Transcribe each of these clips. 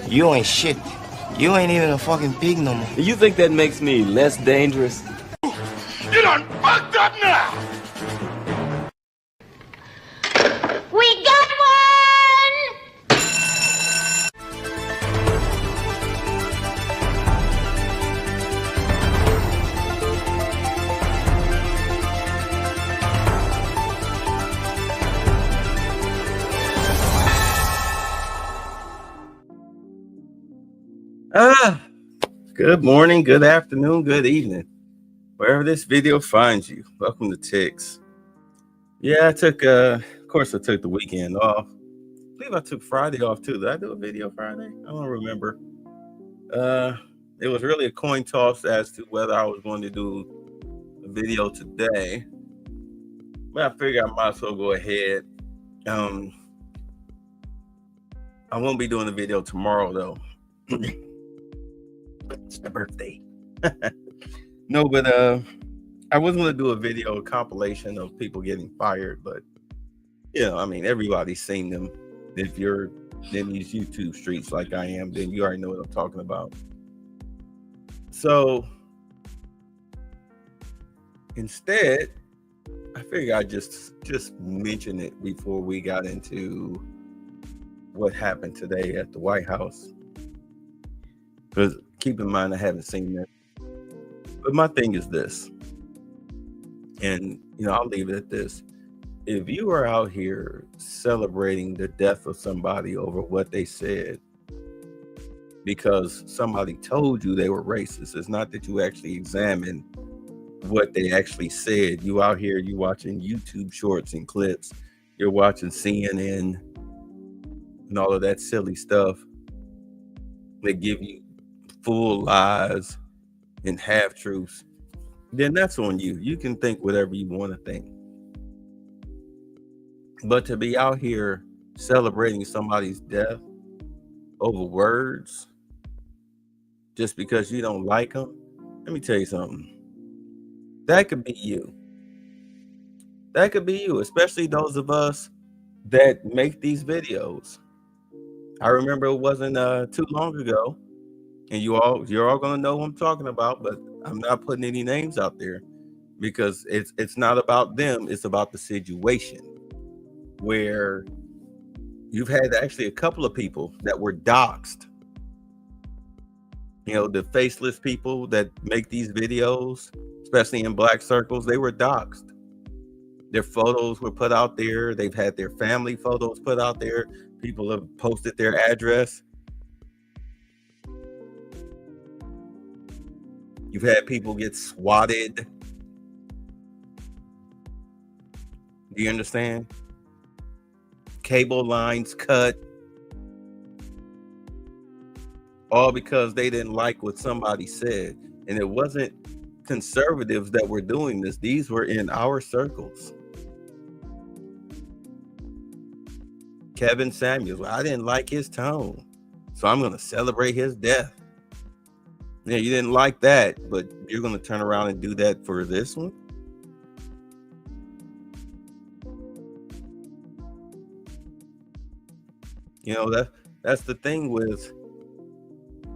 You ain't shit. You ain't even a fucking pig no more. You think that makes me less dangerous? You done fucked up now! We got one! Good morning, good afternoon, good evening. Wherever this video finds you, welcome to Ticks. Yeah, I took the weekend off. I believe I took Friday off too. Did I do a video Friday? I don't remember. It was really a coin toss as to whether I was going to do a video today. But I figured I might as well go ahead. I won't be doing the video tomorrow though. It's my birthday. No, but I was going to do a video compilation of people getting fired, but everybody's seen them. If you're in these YouTube streets like I am, then you already know what I'm talking about. So instead, I figured I'd just mention it before we got into what happened today at the White House. Because keep in mind, I haven't seen that. But my thing is this, and I'll leave it at this. If you are out here celebrating the death of somebody over what they said because somebody told you they were racist, it's not that you actually examine what they actually said. You out here, you watching YouTube shorts and clips, you're watching CNN and all of that silly stuff. They give you full lies and half truths. Then that's on you. You can think whatever you want to think. But to be out here celebrating somebody's death over words just because you don't like them, let me tell you something. That could be you. That could be you, especially those of us that make these videos. I remember it wasn't too long ago, and you're all gonna know who I'm talking about, but I'm not putting any names out there because it's not about them, it's about the situation where you've had actually a couple of people that were doxxed. The faceless people that make these videos, especially in black circles, they were doxxed. Their photos were put out there. They've had their family photos put out there. People have posted their address. You've had people get swatted. Do you understand? Cable lines cut. All because they didn't like what somebody said. And it wasn't conservatives that were doing this. These were in our circles. Kevin Samuels, I didn't like his tone, so I'm going to celebrate his death. Yeah, you didn't like that, but you're going to turn around and do that for this one? That's the thing with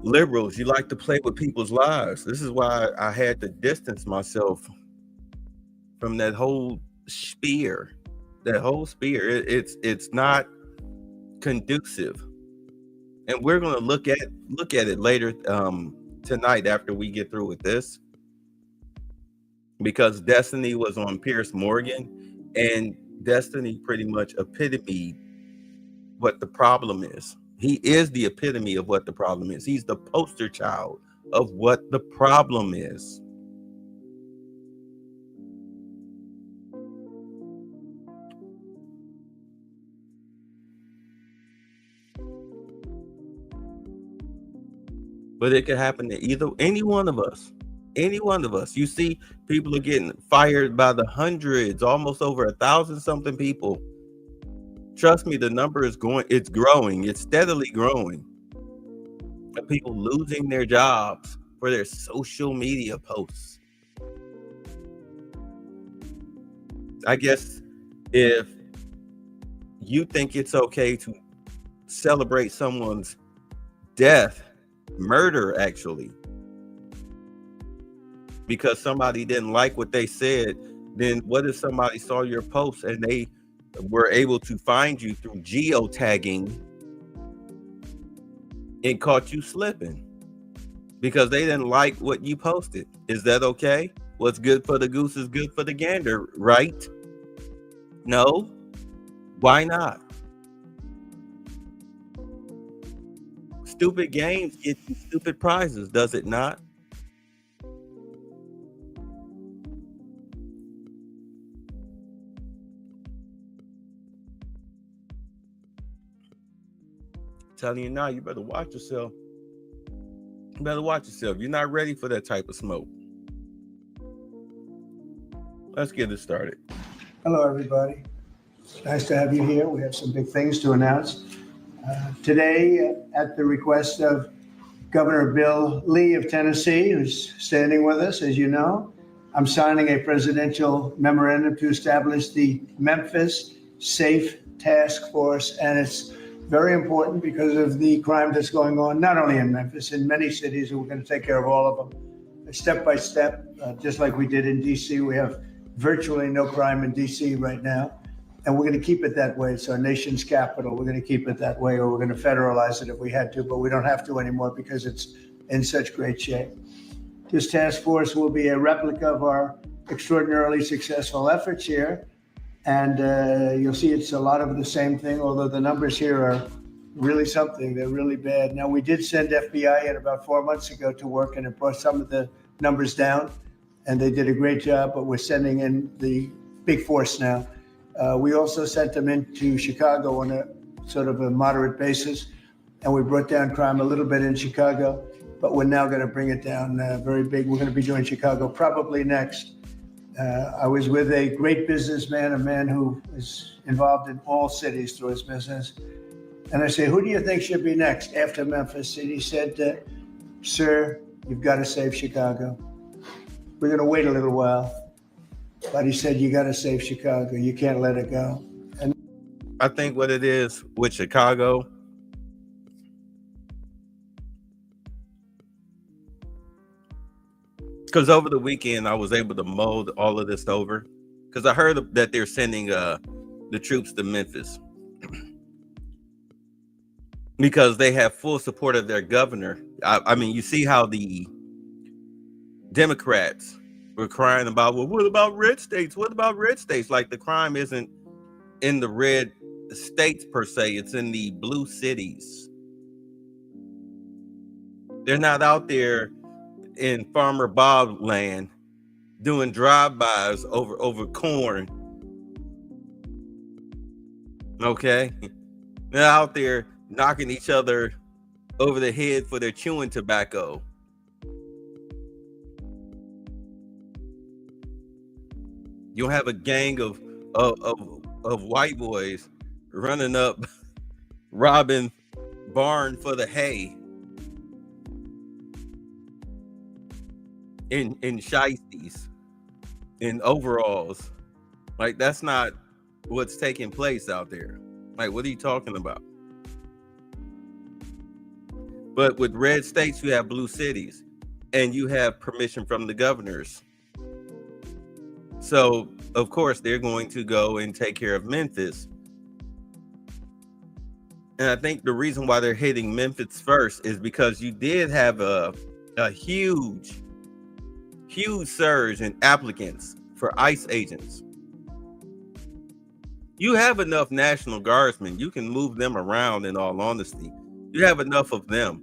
liberals. You like to play with people's lives. This is why I had to distance myself from that whole spear. It's not conducive. And we're going to look at it later tonight after we get through with this, because Destiny was on Piers Morgan, and Destiny pretty much epitomed what the problem is. He is the epitome of what the problem is. He's the poster child of what the problem is. But it could happen to any one of us. Any one of us. You see, people are getting fired by the hundreds, almost over 1,000 something people. Trust me, the number is it's growing. It's steadily growing. Of people losing their jobs for their social media posts. I guess if you think it's okay to celebrate someone's death, murder actually, because somebody didn't like what they said, then what if somebody saw your post and they were able to find you through geotagging and caught you slipping because they didn't like what you posted? Is that okay? What's good for the goose is good for the gander, right? No? Why not? Stupid games get you stupid prizes, does it not? Telling you now, you better watch yourself. You better watch yourself. You're not ready for that type of smoke. Let's get it started. Hello, everybody. Nice to have you here. We have some big things to announce. Today, at the request of Governor Bill Lee of Tennessee, who's standing with us, as you know, I'm signing a presidential memorandum to establish the Memphis Safe Task Force. And it's very important because of the crime that's going on, not only in Memphis, in many cities, and we're going to take care of all of them step by step, just like we did in D.C. We have virtually no crime in D.C. right now. And we're going to keep it that way. It's our nation's capital. We're going to keep it that way, or we're going to federalize it if we had to, but we don't have to anymore because it's in such great shape. This task force will be a replica of our extraordinarily successful efforts here. And you'll see it's a lot of the same thing, although the numbers here are really something. They're really bad. Now, we did send FBI in about 4 months ago to work, and it brought some of the numbers down, and they did a great job, but we're sending in the big force now. We also sent them into Chicago on a sort of a moderate basis, and we brought down crime a little bit in Chicago, but we're now going to bring it down very big. We're going to be doing Chicago probably next. I was with a great businessman, a man who is involved in all cities through his business. And I say, who do you think should be next after Memphis? And he said, sir, you've got to save Chicago. We're going to wait a little while. But he said, you got to save Chicago. You can't let it go. And I think what it is with Chicago, because over the weekend I was able to mull all of this over, because I heard that they're sending the troops to Memphis because they have full support of their governor. I mean, you see how the Democrats were crying about, well, what about red states? What about red states? Like the crime isn't in the red states per se, it's in the blue cities. They're not out there in Farmer Bob land doing drive-bys over corn. Okay, they're out there knocking each other over the head for their chewing tobacco. You'll have a gang of white boys running up, robbing barn for the hay in shiesties, in overalls. Like, that's not what's taking place out there. Like, what are you talking about? But with red states, you have blue cities, and you have permission from the governors. So, of course, they're going to go and take care of Memphis. And I think the reason why they're hitting Memphis first is because you did have a huge surge in applicants for ICE agents. You have enough National Guardsmen. You can move them around, in all honesty. You have enough of them.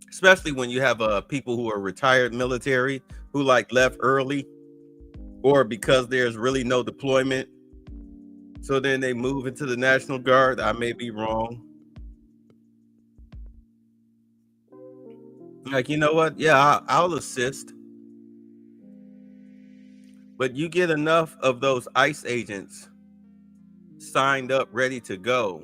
Especially when you have people who are retired military who like left early, or because there's really no deployment. So then they move into the National Guard. I may be wrong. Like, you know what? Yeah, I'll assist. But you get enough of those ICE agents signed up, ready to go.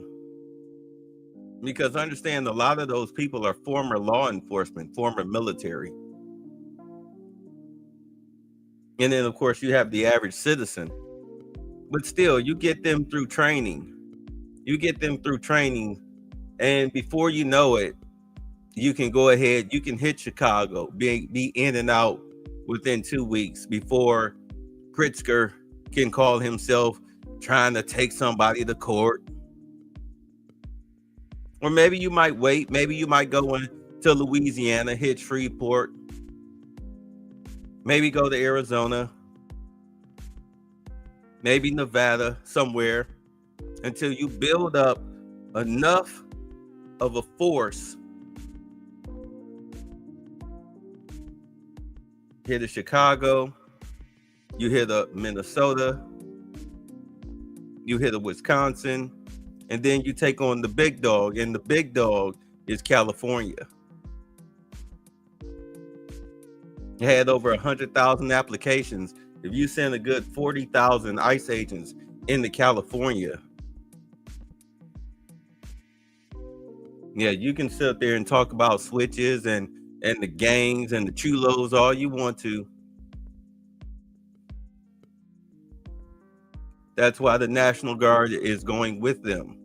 Because understand, a lot of those people are former law enforcement, former military. And then, of course, you have the average citizen But still, you get them through training. And before you know it, you can go ahead, you can hit Chicago, be in and out within 2 weeks before Pritzker can call himself trying to take somebody to court. Or maybe you might wait. Maybe you might go into Louisiana, hit Shreveport. Maybe go to Arizona. Maybe Nevada, somewhere, until you build up enough of a force. Hit the Chicago, you hit the Minnesota, you hit the Wisconsin, and then you take on the big dog, and the big dog is California. You had over 100,000 applications. If you send a good 40,000 ICE agents into California, yeah, you can sit there and talk about switches and the gangs and the chulos all you want to. That's why the National Guard is going with them.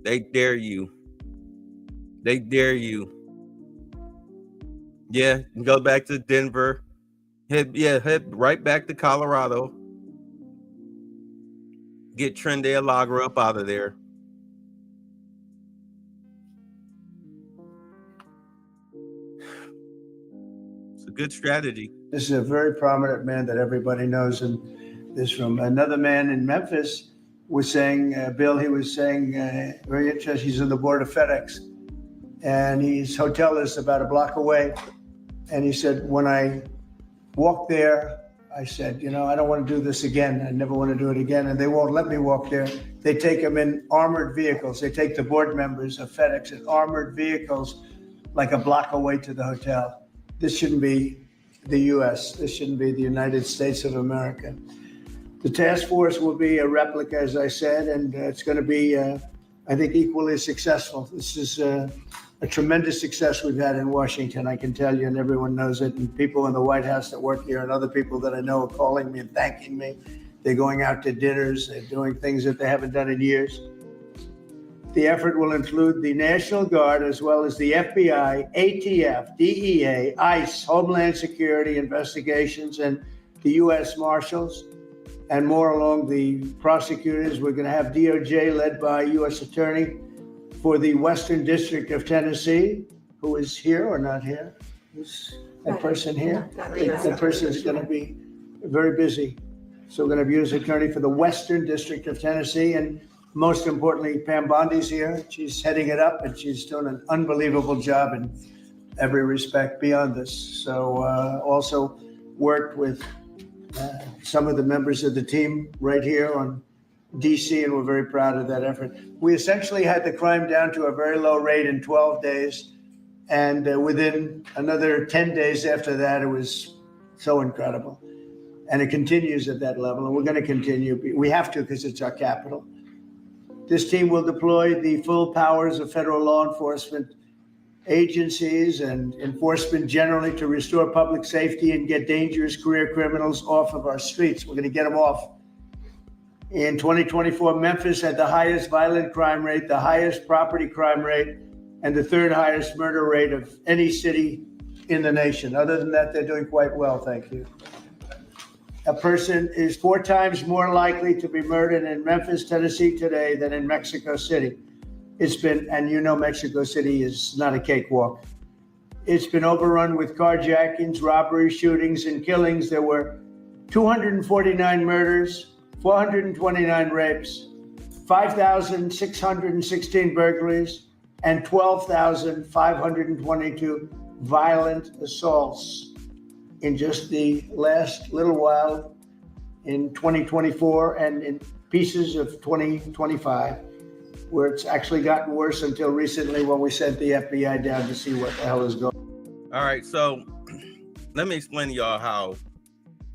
They dare you. They dare you. Yeah, go back to Denver. Head right back to Colorado. Get Trende Alagra up out of there. It's a good strategy. This is a very prominent man that everybody knows, and this from another man in Memphis was saying, Bill, he was saying, very interesting, he's on the board of FedEx, and his hotel is about a block away, and he said, when I walked there, I said, I don't want to do this again. I never want to do it again, and they won't let me walk there. They take them in armored vehicles. They take the board members of FedEx in armored vehicles like a block away to the hotel. This shouldn't be the U.S. This shouldn't be the United States of America. The task force will be a replica, as I said, and it's going to be, I think, equally successful. This is a tremendous success we've had in Washington, I can tell you, and everyone knows it. And people in the White House that work here and other people that I know are calling me and thanking me. They're going out to dinners. They're doing things that they haven't done in years. The effort will include the National Guard as well as the FBI, ATF, DEA, ICE, Homeland Security investigations, and the U.S. Marshals, and more along the prosecutors. We're going to have DOJ led by U.S. Attorney for the Western District of Tennessee, who is here or not here? Who's that person here? That person is going to be very busy. So we're going to have U.S. Attorney for the Western District of Tennessee, and most importantly, Pam Bondi's here. She's heading it up, and she's doing an unbelievable job in every respect beyond this. So also worked with some of the members of the team right here on DC, and we're very proud of that effort. We essentially had the crime down to a very low rate in 12 days. And within another 10 days after that, it was so incredible. And it continues at that level, and we're going to continue. We have to, because it's our capital. This team will deploy the full powers of federal law enforcement agencies and enforcement generally to restore public safety and get dangerous career criminals off of our streets. We're going to get them off. In 2024, Memphis had the highest violent crime rate, the highest property crime rate, and the third highest murder rate of any city in the nation. Other than that, they're doing quite well, thank you. A person is 4 times more likely to be murdered in Memphis, Tennessee today than in Mexico City. It's been, and Mexico City is not a cakewalk. It's been overrun with carjackings, robberies, shootings, and killings. There were 249 murders, 429 rapes, 5,616 burglaries, and 12,522 violent assaults in just the last little while in 2024 and in pieces of 2025, where it's actually gotten worse until recently when we sent the FBI down to see what the hell is going on. All right, so let me explain to y'all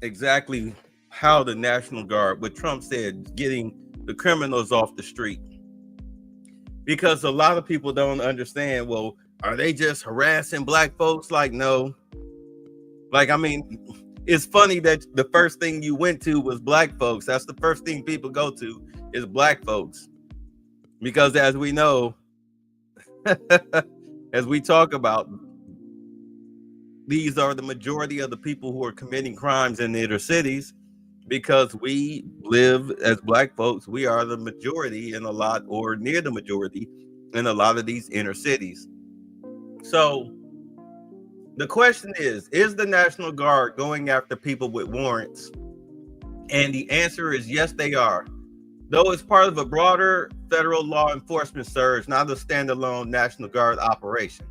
exactly how the National Guard, what Trump said, getting the criminals off the street. Because a lot of people don't understand, well, are they just harassing black folks? Like, no. Like, I mean, it's funny that the first thing you went to was black folks. That's the first thing people go to is black folks. Because as we know, as we talk about, these are the majority of the people who are committing crimes in the inner cities, because we live as black folks. We are the majority in a lot, or near the majority in a lot of these inner cities. So the question is the National Guard going after people with warrants? And the answer is yes, they are. Though it's part of a broader federal law enforcement surge, not a standalone National Guard operation.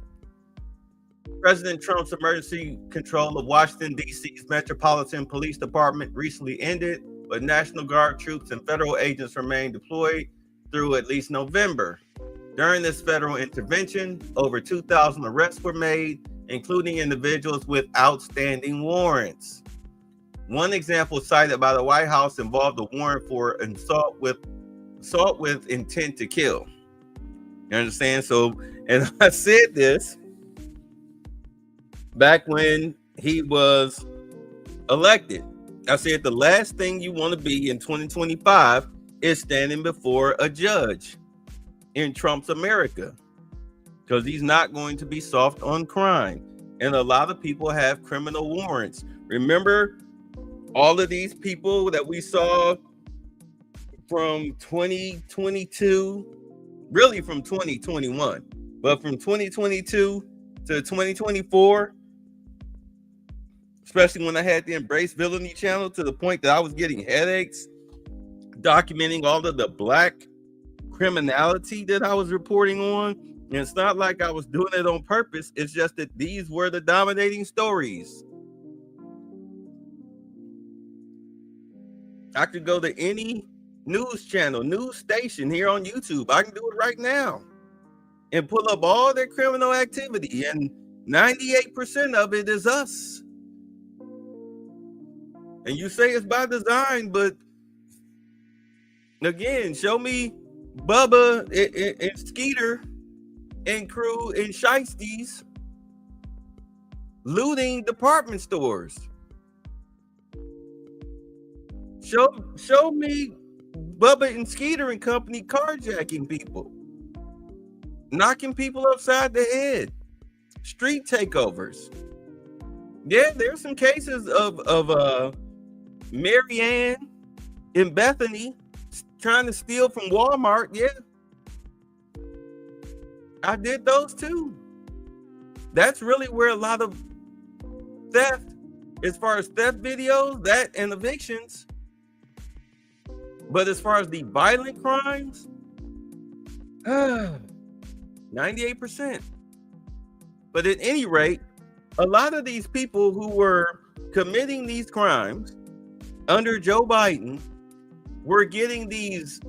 President Trump's emergency control of Washington, D.C.'s Metropolitan Police Department recently ended, but National Guard troops and federal agents remain deployed through at least November. During this federal intervention, over 2,000 arrests were made, including individuals with outstanding warrants. One example cited by the White House involved a warrant for assault with intent to kill. You understand? So, and I said this back when he was elected. I said the last thing you want to be in 2025 is standing before a judge in Trump's America, because he's not going to be soft on crime. And a lot of people have criminal warrants. Remember all of these people that we saw from 2022, really from 2021, but from 2022 to 2024, especially when I had the Embrace Villainy channel, to the point that I was getting headaches documenting all of the black criminality that I was reporting on. And it's not like I was doing it on purpose. It's just that these were the dominating stories. I could go to any news channel, news station here on YouTube. I can do it right now and pull up all their criminal activity, and 98% of it is us. And you say it's by design, but again, show me Bubba and Skeeter and crew and Shiesties looting department stores. Show me Bubba and Skeeter and company carjacking people, knocking people upside the head, street takeovers. Yeah, there's some cases of Mary Ann in Bethany trying to steal from Walmart. Yeah, I did those too. That's really where a lot of theft, as far as theft videos, that and evictions. But as far as the violent crimes, 98%. But at any rate, a lot of these people who were committing these crimes under Joe Biden were getting these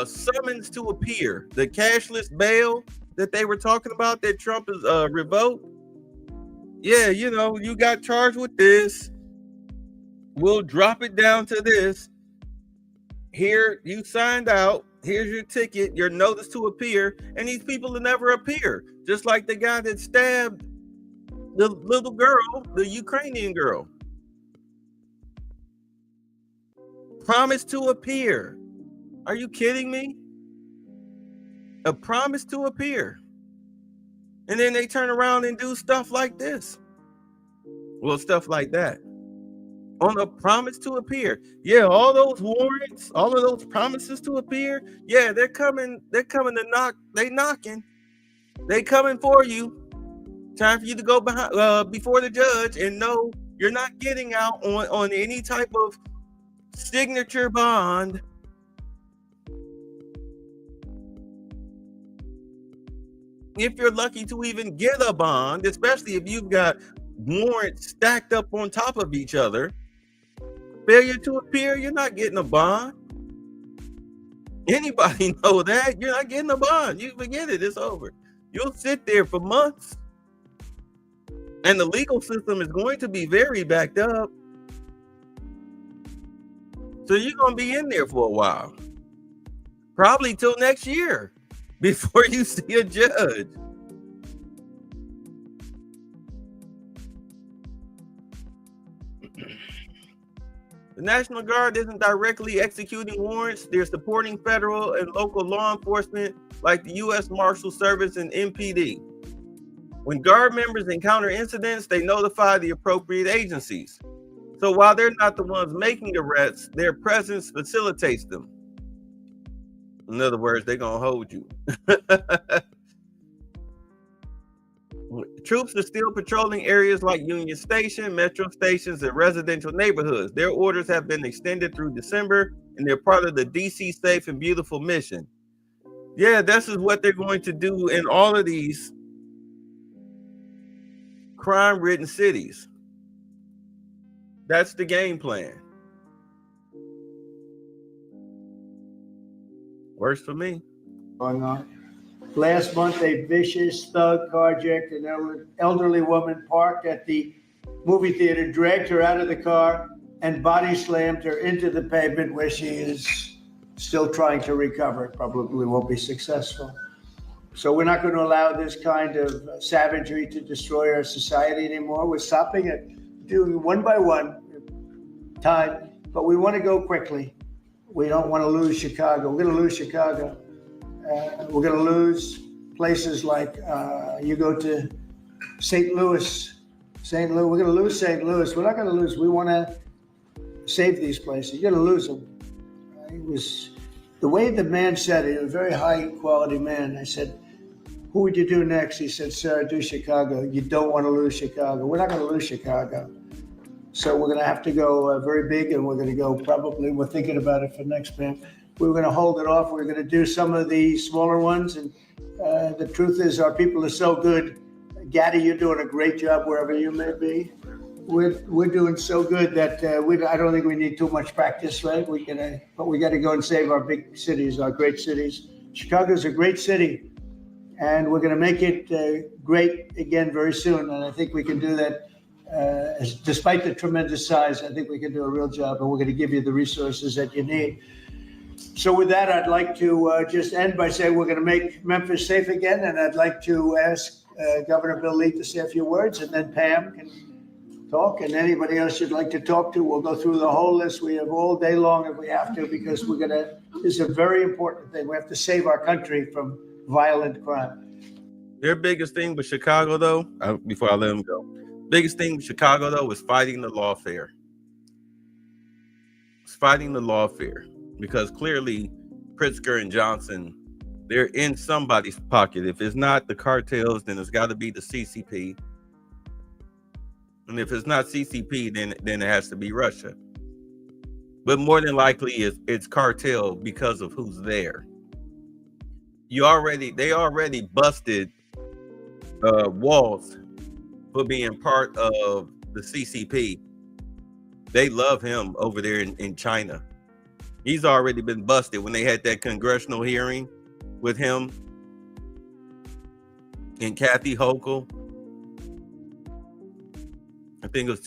summons to appear, the cashless bail that they were talking about that Trump is revoked. Yeah, you know, you got charged with this. We'll drop it down to this. Here, you signed out. Here's your ticket, your notice to appear. And these people will never appear. Just like the guy that stabbed the little girl, the Ukrainian girl. Promise to appear. Are you kidding me? A promise to appear. And then they turn around and do stuff like this. Well, stuff like that. On a promise to appear. Yeah, all those warrants, all of those promises to appear. Yeah, they're coming to knock. They knocking. They coming for you. Time for you to go behind before the judge, and no, you're not getting out on any type of signature bond. If you're lucky to even get a bond, especially if you've got warrants stacked up on top of each other, failure to appear, you're not getting a bond. Anybody know that? You're not getting a bond. You forget it, it's over. You'll sit there for months. And the legal system is going to be very backed up. So you're going to be in there for a while. Probably till next year before you see a judge. National Guard isn't directly executing warrants. They're supporting federal and local law enforcement like the U.S. Marshal Service and MPD. When Guard members encounter incidents, they notify the appropriate agencies. So while they're not the ones making arrests, their presence facilitates them. In other words, they're going to hold you. Troops are still patrolling areas like Union Station, metro stations, and residential neighborhoods. Their orders have been extended through December, and they're part of the DC Safe and Beautiful mission. Yeah, this is what they're going to do in all of these crime-ridden cities. That's the game plan. Works for me. Going on. Last month, a vicious thug carjacked an elderly woman parked at the movie theater, dragged her out of the car, and body slammed her into the pavement, where she is still trying to recover. Probably won't be successful. So we're not going to allow this kind of savagery to destroy our society anymore. We're stopping it, doing one by one time, but we want to go quickly. We don't want to lose Chicago. We're going to lose Chicago. We're going to lose places like you go to St. Louis. We're going to lose St. Louis. We're not going to lose. We want to save these places. You're going to lose them. It was the way the man said it. He was a very high quality man. I said, "Who would you do next?" He said, "Sir, I do Chicago." You don't want to lose Chicago. We're not going to lose Chicago. So we're going to have to go very big, and we're going to go probably, we're thinking about it for next man. We're going to hold it off. We're going to do some of the smaller ones. And the truth is, our people are so good. Gaddy, you're doing a great job wherever you may be. We're doing so good that I don't think we need too much practice, right? But we got to go and save our big cities, our great cities. Chicago's a great city, and we're going to make it great again very soon. And I think we can do that. Despite the tremendous size, I think we can do a real job, and we're going to give you the resources that you need. So with that, I'd like to just end by saying we're going to make Memphis safe again, and I'd like to ask Governor Bill Lee to say a few words, and then Pam can talk, and anybody else you'd like to talk to. We'll go through the whole list. We have all day long if we have to, because this is a very important thing. We have to save our country from violent crime. Their biggest thing with Chicago, though, before I let them go, biggest thing with Chicago, though, was fighting the lawfare. It's fighting the lawfare, because clearly Pritzker and Johnson, they're in somebody's pocket. If it's not the cartels, then it's got to be the CCP. And if it's not CCP, then it has to be Russia. But more than likely, it's cartel because of who's there. They already busted Walz for being part of the CCP. They love him over there in China. He's already been busted when they had that congressional hearing with him and Kathy Hochul. I think it was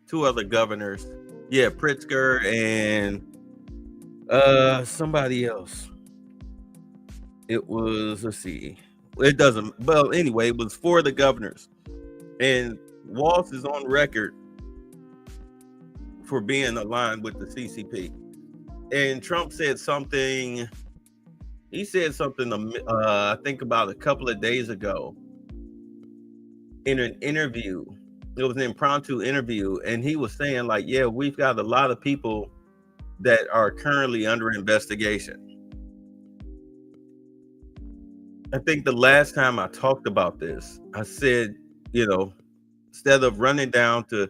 two other governors. Yeah, Pritzker and somebody else. It was, let's see. It doesn't, well, anyway, it was for the governors. And Walz is on record for being aligned with the CCP. And Trump said something, I think about a couple of days ago in an interview. It was an impromptu interview, and he was saying, like, yeah, we've got a lot of people that are currently under investigation. I think the last time I talked about this, I said, instead of running down to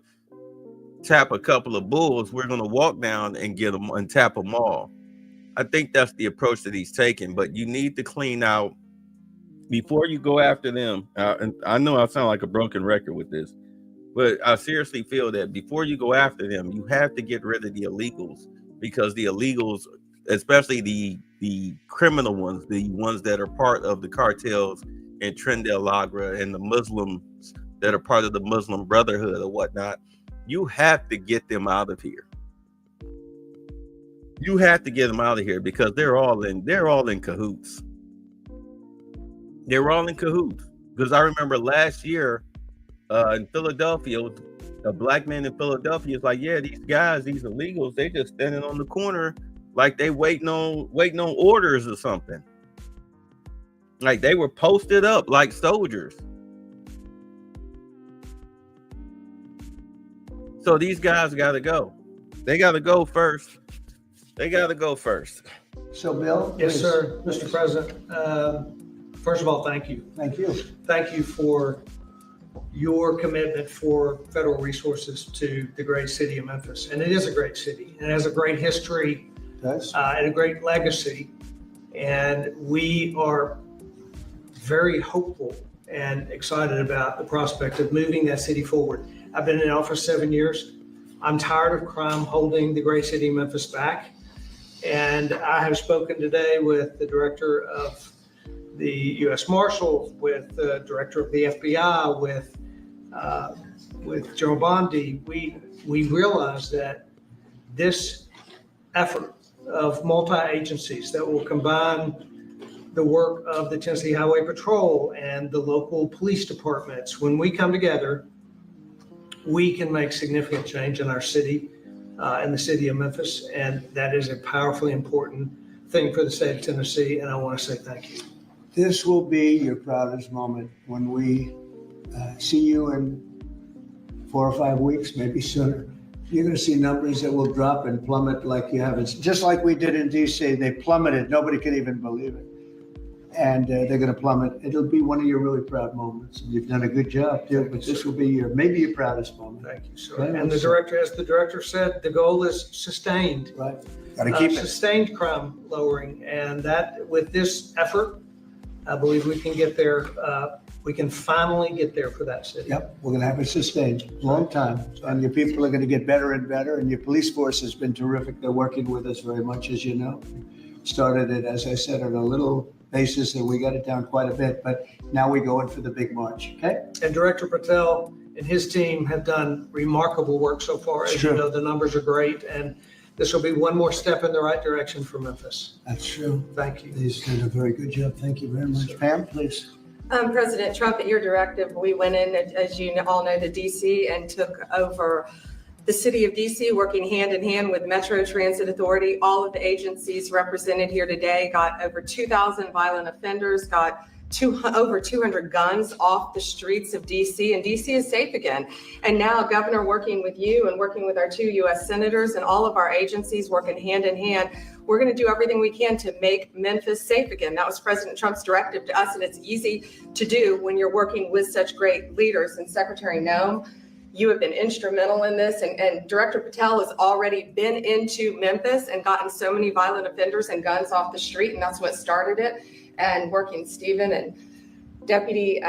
tap a couple of bulls, we're going to walk down and get them and tap them all. I think that's the approach that he's taking, but you need to clean out before you go after them. And I know I sound like a broken record with this, but I seriously feel that before you go after them, you have to get rid of the illegals, because the illegals, especially the criminal ones, the ones that are part of the cartels and Tren de Lagra and the Muslims that are part of the Muslim Brotherhood or whatnot, you have to get them out of here. You have to get them out of here, because they're all in cahoots. They're all in cahoots. Because I remember last year in Philadelphia. A black man in Philadelphia is like, yeah, these guys, these illegals, they just standing on the corner like they waiting on orders or something. Like they were posted up like soldiers. So these guys got to go. They got to go first. So, Bill? Yes, please. sir, Mr. President. First of all, thank you. Thank you. Thank you for your commitment for federal resources to the great city of Memphis. And it is a great city. It has a great history Yes. and a great legacy. And we are very hopeful and excited about the prospect of moving that city forward. I've been in office 7 years. I'm tired of crime holding the great city of Memphis back. And I have spoken today with the director of the U.S. Marshals, with the director of the FBI, with General Bondi. We realize that this effort of multi-agencies that will combine the work of the Tennessee Highway Patrol and the local police departments, when we come together, we can make significant change in our city, in the city of Memphis. And that is a powerfully important thing for the state of Tennessee. And I want to say thank you. This will be your proudest moment when we see you in 4 or 5 weeks, maybe sooner. You're going to see numbers that will drop and plummet like you haven't. Just like we did in D.C., they plummeted. Nobody could even believe it. And they're going to plummet. It'll be one of your really proud moments. You've done a good job, too, but this will be maybe your proudest moment. Thank you, sir. Okay, And the director, as the director said, the goal is sustained. Right. Got to keep it. Sustained crime lowering. And that, with this effort, I believe we can get there. We can finally get there for that city. Yep, we're going to have it sustained, long time. And your people are going to get better and better. And your police force has been terrific. They're working with us very much, as you know. Started it, as I said, on a little basis, and we got it down quite a bit. But now we go in for the big march, okay? And Director Patel and his team have done remarkable work so far. As you know, the numbers are great. And this will be one more step in the right direction for Memphis. That's true. Thank you. He's done a very good job. Thank you very much. Pam, please. President Trump, at your directive, we went in, as you all know, to DC and took over the city of DC, working hand in hand with Metro Transit Authority. All of the agencies represented here today got over 2,000 violent offenders, got over 200 guns off the streets of DC, and DC is safe again. And now, Governor, working with you and working with our 2 U.S. senators and all of our agencies working hand in hand, we're going to do everything we can to make Memphis safe again. That was President Trump's directive to us, and it's easy to do when you're working with such great leaders. And Secretary Noem, you have been instrumental in this, and Director Patel has already been into Memphis and gotten so many violent offenders and guns off the street, and that's what started it. And working, Stephen and Deputy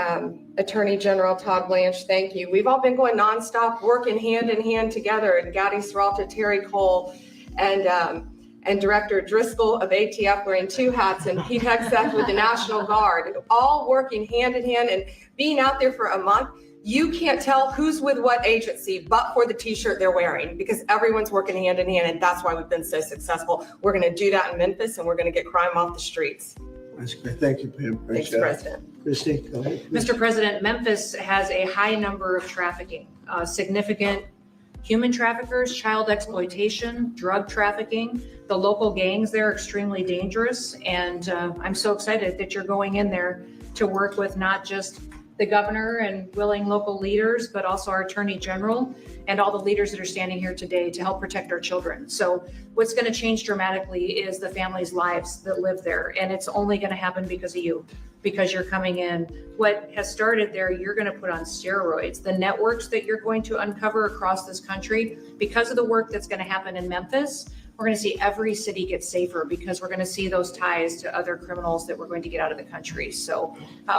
Attorney General Todd Blanche, thank you. We've all been going nonstop, working hand in hand together, and Gadi Serralta, Terry Cole, and Director Driscoll of ATF wearing 2 hats, and Pete Hegseth with the National Guard, all working hand in hand and being out there for a month. You can't tell who's with what agency, but for the T-shirt they're wearing, because everyone's working hand in hand, and that's why we've been so successful. We're going to do that in Memphis, and we're going to get crime off the streets. That's great. Thank you, Pam. Thanks, President. Christy, go ahead. Mr. President, Memphis has a high number of trafficking, significant human traffickers, child exploitation, drug trafficking. The local gangs there are extremely dangerous. And I'm so excited that you're going in there to work with not just the governor and willing local leaders, but also our attorney general and all the leaders that are standing here today to help protect our children. So what's going to change dramatically is the families' lives that live there. And it's only going to happen because of you, because you're coming in. What has started there, you're going to put on steroids. The networks that you're going to uncover across this country, because of the work that's going to happen in Memphis, we're going to see every city get safer, because we're going to see those ties to other criminals that we're going to get out of the country. So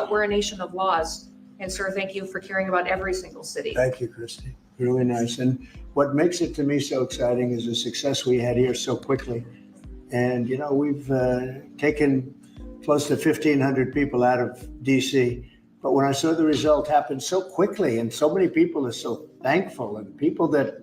we're a nation of laws. And sir, thank you for caring about every single city. Thank you, Christy. Really nice. And what makes it to me so exciting is the success we had here so quickly. And, you know, we've taken close to 1,500 people out of DC. But when I saw the result happen so quickly, and so many people are so thankful, and people that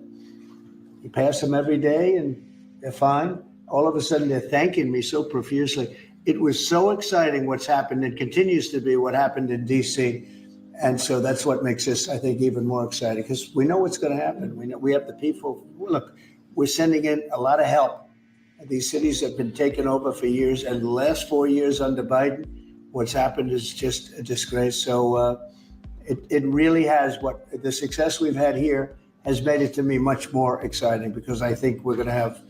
you pass them every day and they're fine, all of a sudden they're thanking me so profusely. It was so exciting what's happened, and continues to be what happened in DC. And so that's what makes this, I think, even more exciting, because we know what's going to happen. We know we have the people. Look, we're sending in a lot of help. These cities have been taken over for years, and the last 4 years under Biden, what's happened is just a disgrace. So it really has, what the success we've had here has made it to me much more exciting, because I think we're going to have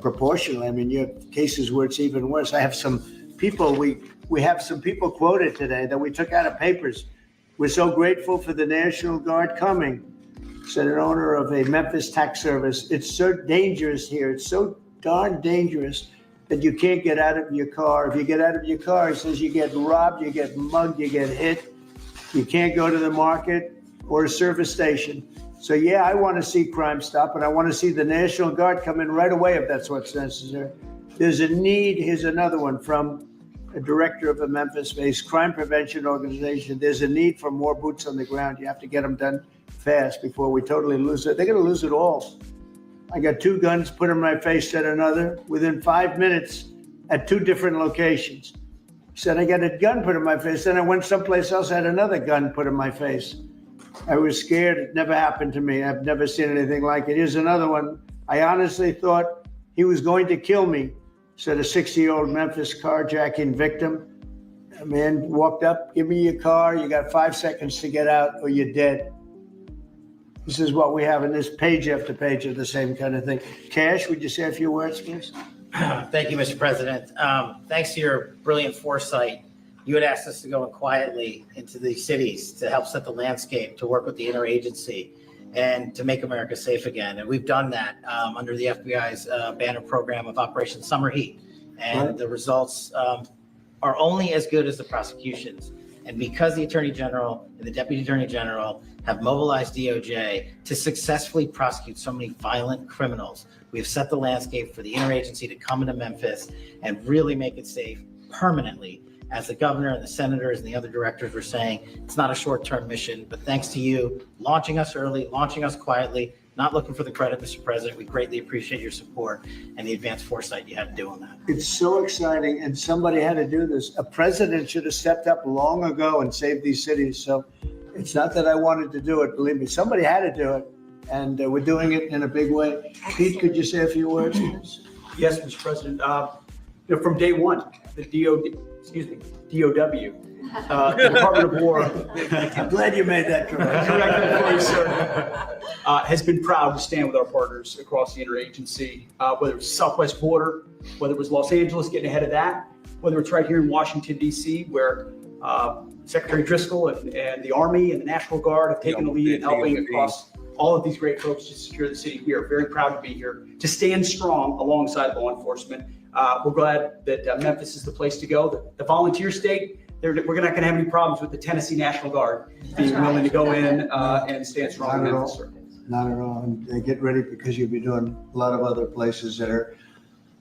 proportionally. I mean, you have cases where it's even worse. I have some people, we have some people quoted today that we took out of papers. We're so grateful for the National Guard coming, said an owner of a Memphis tax service. It's so dangerous here. It's so darn dangerous that you can't get out of your car. If you get out of your car, he says you get robbed, you get mugged, you get hit. You can't go to the market or a service station. So yeah, I want to see crime stop, and I want to see the National Guard come in right away if that's what's necessary. There's a need. Here's another one from a director of a Memphis-based crime prevention organization. There's a need for more boots on the ground. You have to get them done fast before we totally lose it. They're going to lose it all. I got 2 guns put in my face, said another, within 5 minutes at 2 different locations. He said, I got a gun put in my face. Then I went someplace else, had another gun put in my face. I was scared. It never happened to me. I've never seen anything like it. Here's another one. I honestly thought he was going to kill me, said a 60-year-old Memphis carjacking victim. A man walked up, give me your car. You got 5 seconds to get out or you're dead. This is what we have in this page after page of the same kind of thing. Cash, would you say a few words, please? Thank you, Mr. President. Thanks to your brilliant foresight, you had asked us to go in quietly into these cities to help set the landscape, to work with the interagency, and to make America safe again. And we've done that under the FBI's banner program of Operation Summer Heat. And Right. the results are only as good as the prosecutions. And because the Attorney General and the Deputy Attorney General have mobilized DOJ to successfully prosecute so many violent criminals, we have set the landscape for the interagency to come into Memphis and really make it safe permanently. As the governor and the senators and the other directors were saying, it's not a short-term mission, but thanks to you launching us early, launching us quietly, not looking for the credit, Mr. President. We greatly appreciate your support and the advanced foresight you had to do on that. It's so exciting, and somebody had to do this. A president should have stepped up long ago and saved these cities. So it's not that I wanted to do it. Believe me, somebody had to do it, and we're doing it in a big way. Pete, could you say a few words? Yes, Mr. President. From day one, the DOW, the Department of War. I'm glad you made that correct. Has been proud to stand with our partners across the interagency, whether it was Southwest border, whether it was Los Angeles getting ahead of that, whether it's right here in Washington, D.C., where Secretary Driscoll and the Army and the National Guard have taken the lead in helping across all of these great folks to secure the city. We are very proud to be here to stand strong alongside law enforcement. We're glad that Memphis is the place to go. The volunteer state, we're not going to have any problems with the Tennessee National Guard being willing to go in and stand strong in Memphis. Not at all. And get ready, because you'll be doing a lot of other places that are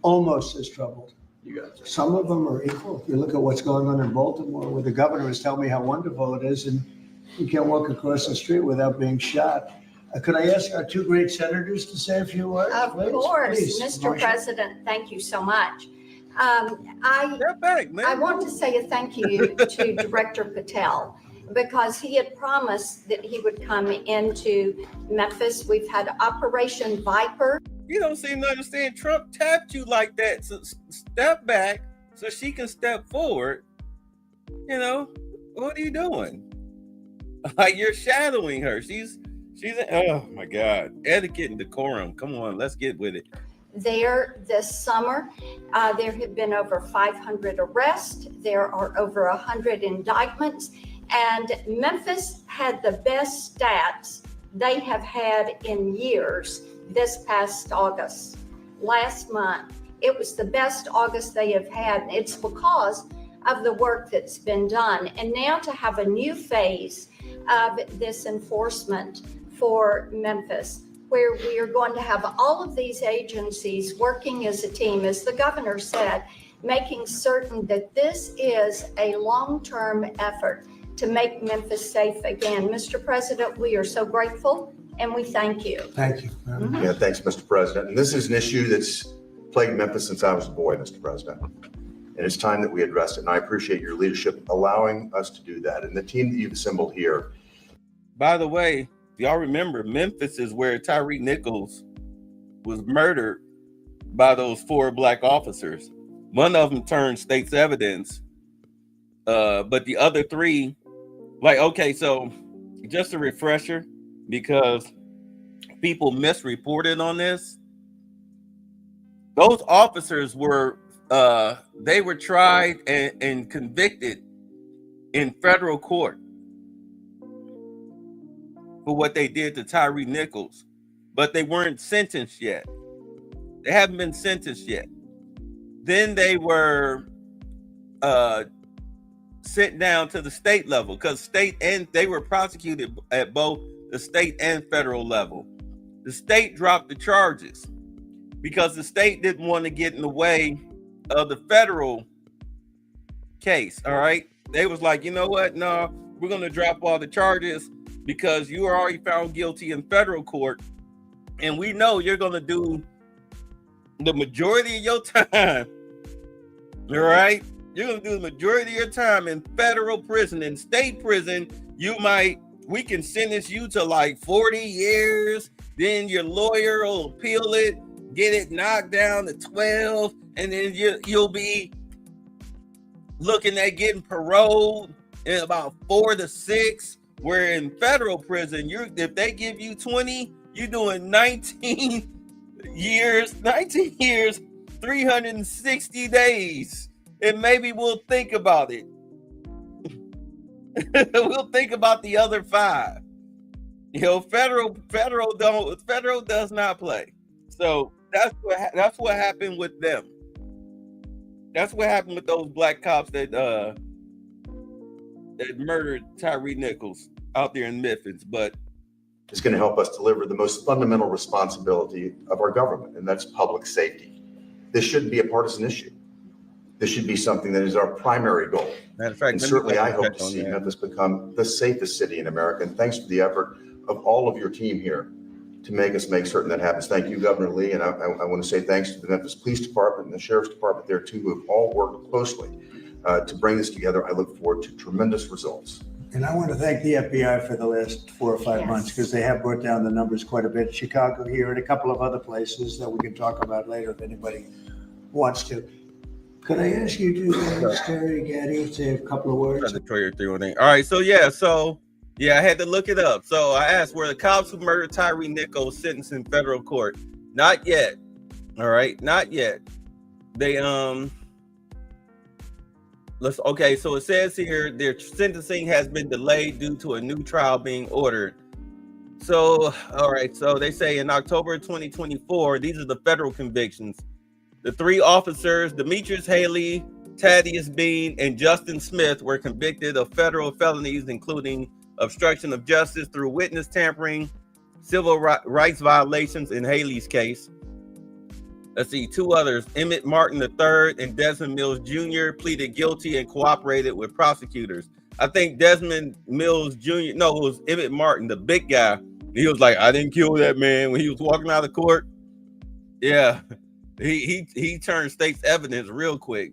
almost as troubled. You got it. Some of them are equal. If you look at what's going on in Baltimore, where the governor is telling me how wonderful it is, and you can't walk across the street without being shot. Could I ask our 2 great senators to say a few words? Of please? course, Please, Mr. Marcia. President, thank you so much. Step back, man. I want to say a thank you to Director Patel, because he had promised that he would come into Memphis. We've had Operation Viper. You don't seem to understand. Trump tapped you like that. So step back so she can step forward. You know, what are you doing? Like, you're shadowing her. She's oh my God. Etiquette and decorum. Come on, let's get with it. There this summer. There have been over 500 arrests. There are over 100 indictments. And Memphis had the best stats they have had in years this past August. Last month, it was the best August they have had. It's because of the work that's been done. And now to have a new phase of this enforcement for Memphis, where we are going to have all of these agencies working as a team, as the governor said, making certain that this is a long-term effort to make Memphis safe again. Mr. President, we are so grateful and we thank you. Thank you. Yeah, thanks, Mr. President. And this is an issue that's plagued Memphis since I was a boy, Mr. President. And it's time that we addressed it. And I appreciate your leadership allowing us to do that. And the team that you've assembled here. By the way, y'all remember Memphis is where Tyre Nichols was murdered by those 4 black officers. One of them turned state's evidence, but the other 3, like, okay, so just a refresher, because people misreported on this. Those officers were they were tried and convicted in federal court for what they did to Tyre Nichols, but they weren't sentenced yet. They haven't been sentenced yet. Then they were sent down to the state level, because they were prosecuted at both the state and federal level. The state dropped the charges because the state didn't want to get in the way of the federal case. All right, they was like, you know what, no, we're going to drop all the charges because you are already found guilty in federal court, and we know you're going to do the majority of your time. All right, you're going to do the majority of your time in federal prison. In state prison, we can sentence you to like 40 years. Then your lawyer will appeal it, get it knocked down to 12, and then you'll be looking at getting paroled in about 4 to 6. Where in federal prison, if they give you 20, you're doing 19 years, 360 days. And maybe we'll think about it. We'll think about the other 5. You know, federal does not play. So that's what happened with them. That's what happened with those black cops that murdered Tyre Nichols out there in Memphis. But it's going to help us deliver the most fundamental responsibility of our government, and that's public safety. This shouldn't be a partisan issue. This should be something that is our primary goal. Matter of fact, and certainly I hope to see Memphis become the safest city in America. And thanks for the effort of all of your team here to make certain that happens. Thank you, Governor Lee. And I want to say thanks to the Memphis Police Department and the Sheriff's Department there too, who have all worked closely to bring this together. I look forward to tremendous results. And I want to thank the FBI for the last 4 or 5 months, because they have brought down the numbers quite a bit. Chicago here and a couple of other places that we can talk about later if anybody wants to. Could I ask you to, Terry Gaddy, say a couple of words? All right, so I had to look it up. So I asked, were the cops who murdered Tyre Nichols sentenced in federal court? Not yet. All right, not yet. They so it says here their sentencing has been delayed due to a new trial being ordered. So, all right, so they say in October 2024, these are the federal convictions. The 3 officers, Demetrius Haley, Thaddeus Bean, and Justin Smith, were convicted of federal felonies, including obstruction of justice through witness tampering, civil rights violations in Haley's case. Let's see, 2 others, Emmett Martin III and Desmond Mills Jr. pleaded guilty and cooperated with prosecutors. I think Desmond Mills Jr., no, it was Emmett Martin, the big guy. He was like, I didn't kill that man when he was walking out of court. Yeah, he turned state's evidence real quick.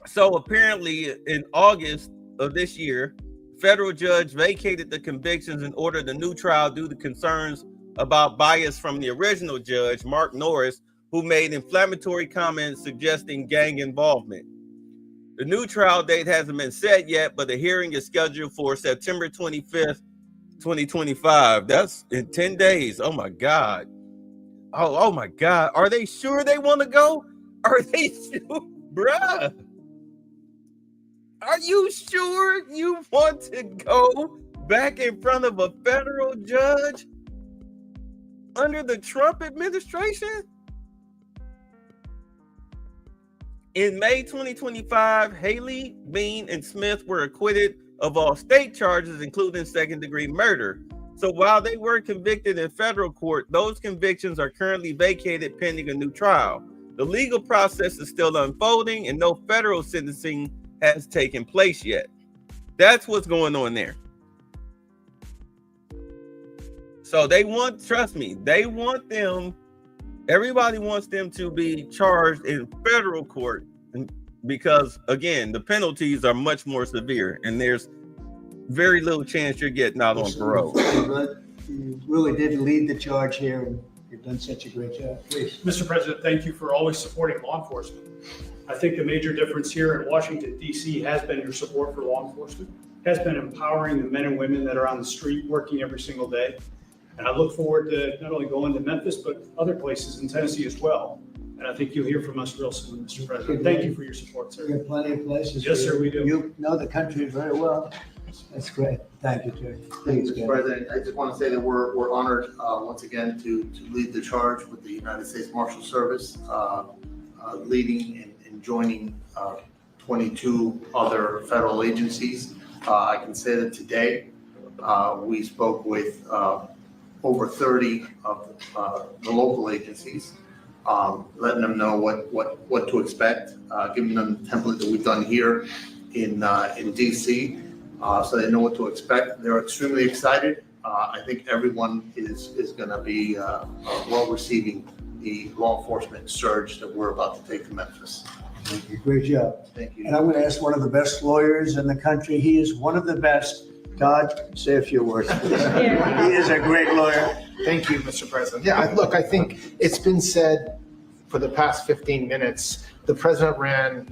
So apparently in August of this year, federal judge vacated the convictions and ordered a new trial due to concerns about bias from the original judge, Mark Norris, who made inflammatory comments suggesting gang involvement. The new trial date hasn't been set yet, but the hearing is scheduled for September 25th, 2025. That's in 10 days. Oh my God. Oh my God. Are they sure they want to go? Are they sure? Bruh. Are you sure you want to go back in front of a federal judge under the Trump administration? In May 2025, Haley, Bean, and Smith were acquitted of all state charges, including second-degree murder. So while they were convicted in federal court, those convictions are currently vacated pending a new trial. The legal process is still unfolding, and no federal sentencing has taken place yet. That's what's going on there. So they want, trust me, they want them, everybody wants them to be charged in federal court because again, the penalties are much more severe, and there's very little chance you're getting out on parole. But you really did lead the charge here, and you've done such a great job. Please. Mr. President, thank you for always supporting law enforcement. I think the major difference here in Washington, D.C. has been your support for law enforcement, has been empowering the men and women that are on the street working every single day. And I look forward to not only going to Memphis, but other places in Tennessee as well. And I think you'll hear from us real soon, Mr. President. Thank you for your support, sir. We have plenty of places. Yes, sir, we do. You know the country very well. That's great. Thank you, Terry. Please, Mr. Ken. President, I just want to say that we're honored once again to lead the charge with the United States Marshal Service, leading and joining 22 other federal agencies. I can say that today we spoke with over 30 of the local agencies, letting them know what to expect, giving them the template that we've done here in DC. So they know what to expect. They're extremely excited. I think everyone is going to be well receiving the law enforcement surge that we're about to take to Memphis. Thank you. Great job. Thank you. And I'm going to ask one of the best lawyers in the country. He is one of the best. Todd, say a few words. He is a great lawyer. Thank you, Mr. President. Yeah, look, I think it's been said for the past 15 minutes, the president ran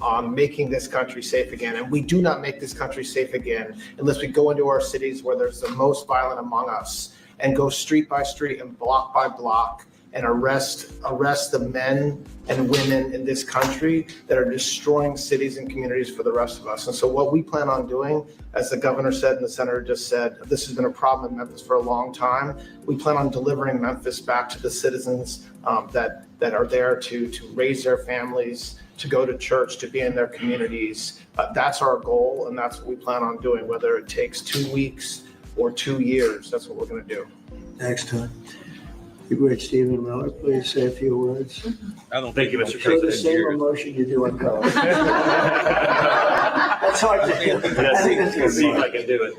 on making this country safe again. And we do not make this country safe again unless we go into our cities where there's the most violent among us and go street by street and block by block and arrest the men and women in this country that are destroying cities and communities for the rest of us. And so what we plan on doing, as the governor said and the senator just said, this has been a problem in Memphis for a long time. We plan on delivering Memphis back to the citizens that are there to raise their families, to go to church, to be in their communities. That's our goal, and that's what we plan on doing, whether it takes 2 weeks or 2 years. That's what we're going to do. Thanks, Todd. The great Stephen Miller, please say a few words. I don't Thank you, Mr. Show the President. same emotion you do in college. That's hard to do. Let's see if I can do it.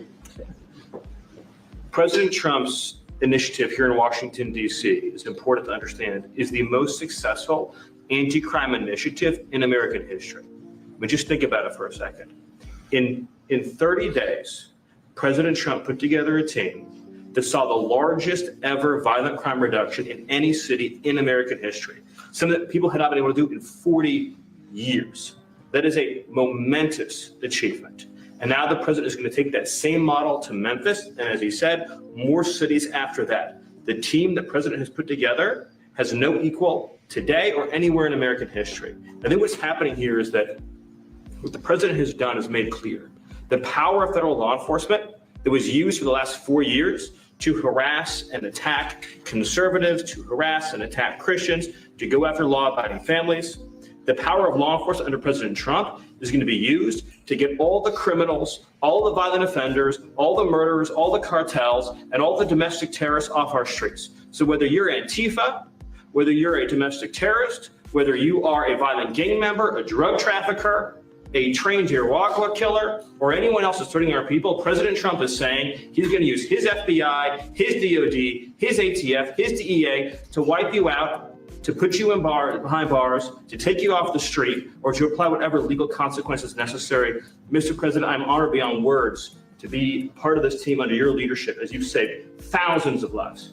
President Trump's initiative here in Washington, D.C., is important to understand, is the most successful anti-crime initiative in American history. But just think about it for a second. In 30 days, President Trump put together a team that saw the largest ever violent crime reduction in any city in American history. Something that people had not been able to do in 40 years. That is a momentous achievement. And now the president is going to take that same model to Memphis, and as he said, more cities after that. The team that president has put together has no equal today or anywhere in American history. I think what's happening here is that what the president has done is made clear. The power of federal law enforcement that was used for the last 4 years to harass and attack conservatives, to harass and attack Christians, to go after law-abiding families. The power of law enforcement under President Trump is going to be used to get all the criminals, all the violent offenders, all the murderers, all the cartels, and all the domestic terrorists off our streets. So whether you're Antifa, whether you're a domestic terrorist, whether you are a violent gang member, a drug trafficker, a trained Irawagwa killer, or anyone else that's threatening our people, President Trump is saying he's going to use his FBI, his DOD, his ATF, his DEA to wipe you out, to put you in behind bars, to take you off the street, or to apply whatever legal consequences necessary. Mr. President, I'm honored beyond words to be part of this team under your leadership as you've saved thousands of lives.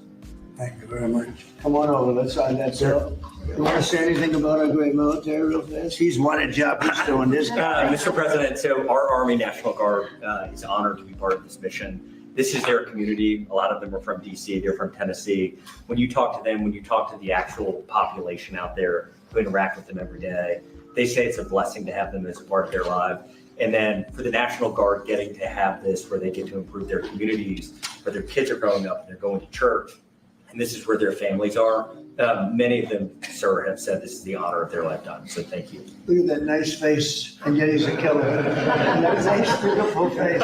Thank you very much. Come on over, let's sign that bill. You want to say anything about our great military real fast? He's won a job, he's doing this guy. Mr. President, so our Army National Guard is honored to be part of this mission. This is their community. A lot of them are from DC, they're from Tennessee. When you talk to them, when you talk to the actual population out there who interact with them every day, they say it's a blessing to have them as a part of their life. And then for the National Guard getting to have this where they get to improve their communities, where their kids are growing up and they're going to church, and this is where their families are. Many of them, sir, have said this is the honor of their lifetime. So thank you. Look at that nice face, and yet he's a killer. That nice, beautiful face.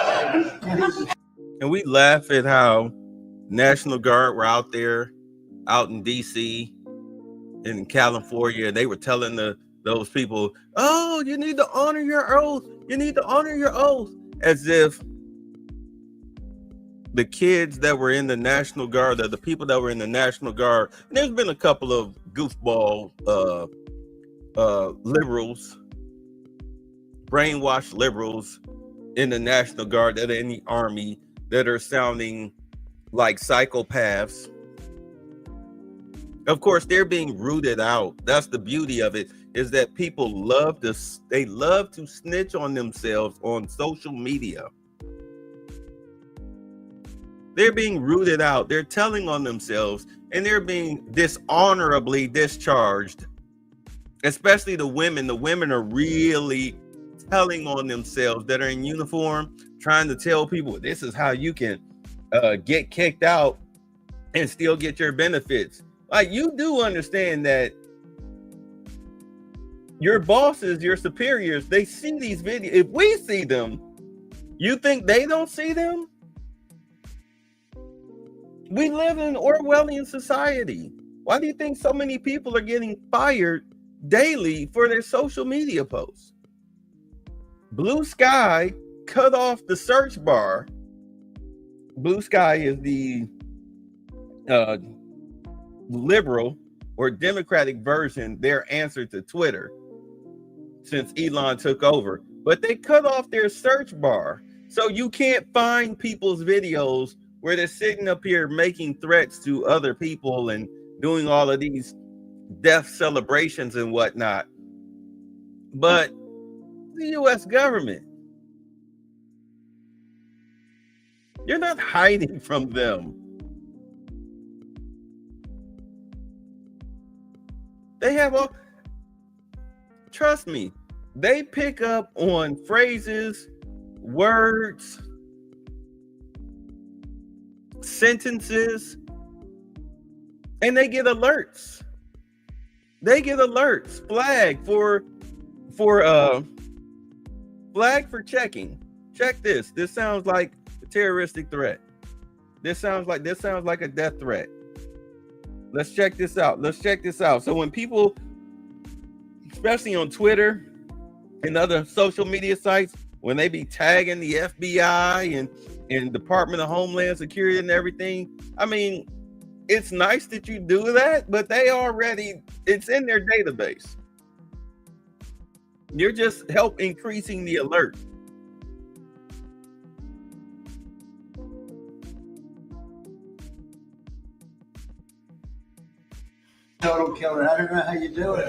And we laugh at how National Guard were out there, out in DC, in California. They were telling those people, oh, you need to honor your oath. You need to honor your oath. As if the kids that were in the National Guard, the people that were in the National Guard, and there's been a couple of goofball liberals brainwashed liberals in the National Guard and in the Army that are sounding like psychopaths. Of course, they're being rooted out. That's the beauty of it, is that people love to snitch on themselves on social media. They're being rooted out. They're telling on themselves, and they're being dishonorably discharged. Especially the women. The women are really telling on themselves that are in uniform, trying to tell people this is how you can get kicked out and still get your benefits. Like, you do understand that your bosses, your superiors, they see these videos. If we see them, you think they don't see them? We live in an Orwellian society. Why do you think so many people are getting fired daily for their social media posts? Blue Sky cut off the search bar. Blue Sky is the liberal or Democratic version, their answer to Twitter since Elon took over. But they cut off their search bar. So you can't find people's videos where they're sitting up here making threats to other people and doing all of these death celebrations and whatnot. But the U.S. government, you're not hiding from them. They have all, trust me, they pick up on phrases, words, sentences, and they get alerts. They get alerts, flag for checking. Check this. This sounds like a terroristic threat. This sounds like a death threat. Let's check this out. Let's check this out. So when people, especially on Twitter and other social media sites, when they be tagging the FBI and Department of Homeland Security and everything, I mean, it's nice that you do that, but it's in their database. You're just increasing the alert. Total killer. I don't know how you do it.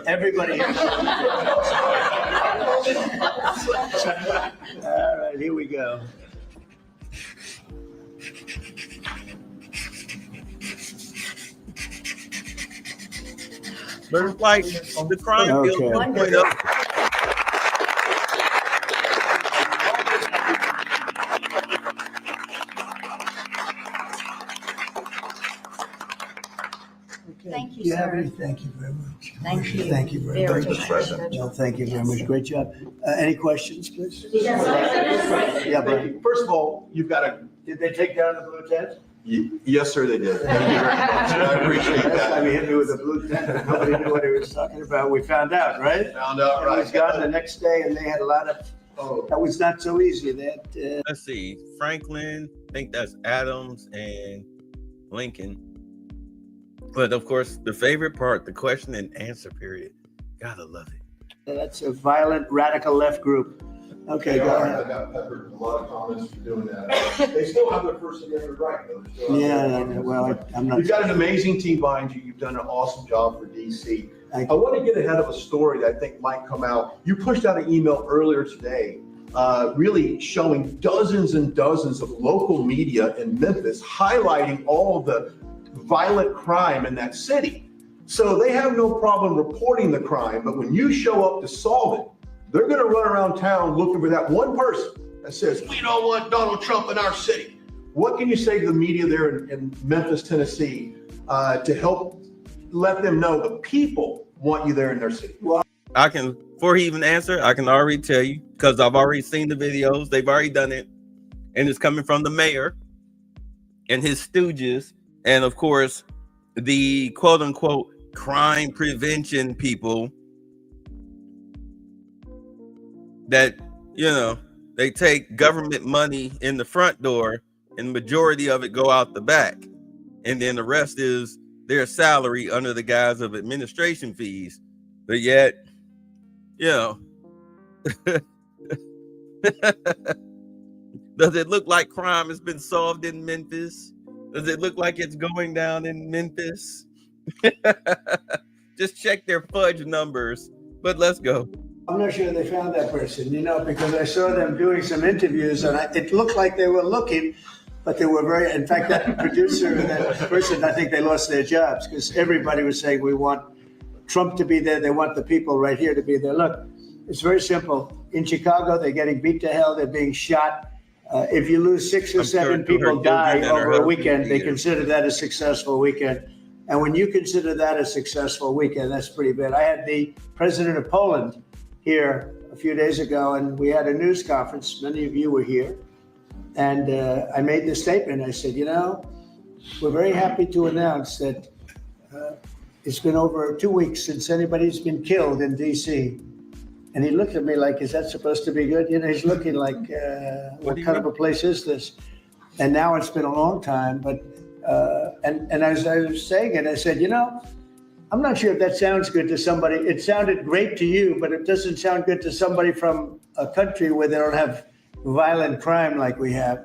Everybody. All right, here we go. But it's like the crime bill went up. Thank you, Do you have sir. any? Thank you very much. Thank you. Thank you very Very much. much. President. No, thank you very much. Great job. Any questions, please? Yeah, Brian. First of all, you've got to. Did they take down the blue tent? Yes, sir, they did. Thank you very much. I appreciate That's why we that. hit me with a blue tent. Nobody knew what he was talking about. We found out, right? Found out, It was right. gone the next day, and they had a lot of. Oh, that was not so easy. That Let's see, Franklin, I think that's Adams and Lincoln. But of course, the favorite part, the question and answer period. Gotta love it. that's a violent radical left group. Okay, go I ahead. got peppered with a lot of comments for doing that. They still have their First Amendment right, though. They still have Yeah, their- well, I'm not. You've got an amazing team behind you. You've done an awesome job for DC. Thank I want to get ahead of a story that I think might come out. You pushed out an email earlier today, really showing dozens and dozens of local media in Memphis, highlighting all the violent crime in that city. So they have no problem reporting the crime, but when you show up to solve it, they're going to run around town looking for that one person that says, we don't want Donald Trump in our city. What can you say to the media there in Memphis, Tennessee, to help let them know the people want you there in their city? Well, Before he even answer, I can already tell you, because I've already seen the videos. They've already done it. And it's coming from the mayor and his stooges. And of course, the quote unquote crime prevention people that, they take government money in the front door and the majority of it go out the back. And then the rest is their salary under the guise of administration fees. But yet, Does it look like crime has been solved in Memphis? Does it look like it's going down in Memphis? Just check their fudge numbers. But let's go. I'm not sure they found that person, because I saw them doing some interviews and it looked like they were looking, but they were very, in fact, that producer and that person, I think they lost their jobs because everybody was saying, we want Trump to be there. They want the people right here to be there. Look, it's very simple. In Chicago, they're getting beat to hell. They're being shot. If you lose 6 or 7 people die over a weekend, they consider that a successful weekend. And when you consider that a successful weekend, that's pretty bad. I had the president of Poland here a few days ago, and we had a news conference. Many of you were here. And I made this statement. I said, we're very happy to announce that it's been over 2 weeks since anybody's been killed in D.C. And he looked at me like, is that supposed to be good? He's looking like, what kind of a place is this? And now it's been a long time. But and as I was saying it, I said, I'm not sure if that sounds good to somebody. It sounded great to you, but it doesn't sound good to somebody from a country where they don't have violent crime like we have.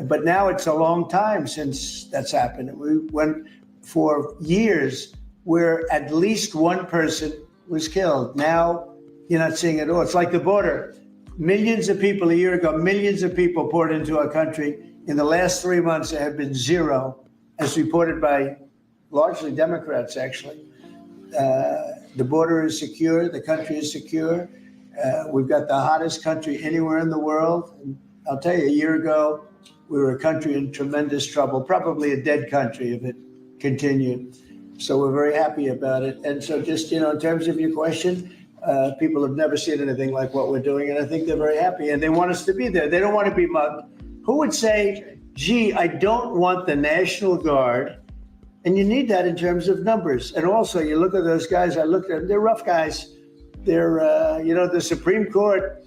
But now it's a long time since that's happened. We went for years where at least one person was killed. Now you're not seeing it all. It's like the border. Millions of people a year ago, millions of people poured into our country. In the last 3 months, there have been 0, as reported by largely Democrats, actually. The border is secure. The country is secure. We've got the hottest country anywhere in the world. And I'll tell you, a year ago, we were a country in tremendous trouble, probably a dead country if it continued. So we're very happy about it. And so just, in terms of your question, people have never seen anything like what we're doing. And I think they're very happy and they want us to be there. They don't want to be mugged. Who would say, gee, I don't want the National Guard? And you need that in terms of numbers. And also, you look at those guys, I looked at them, they're rough guys. They're, the Supreme Court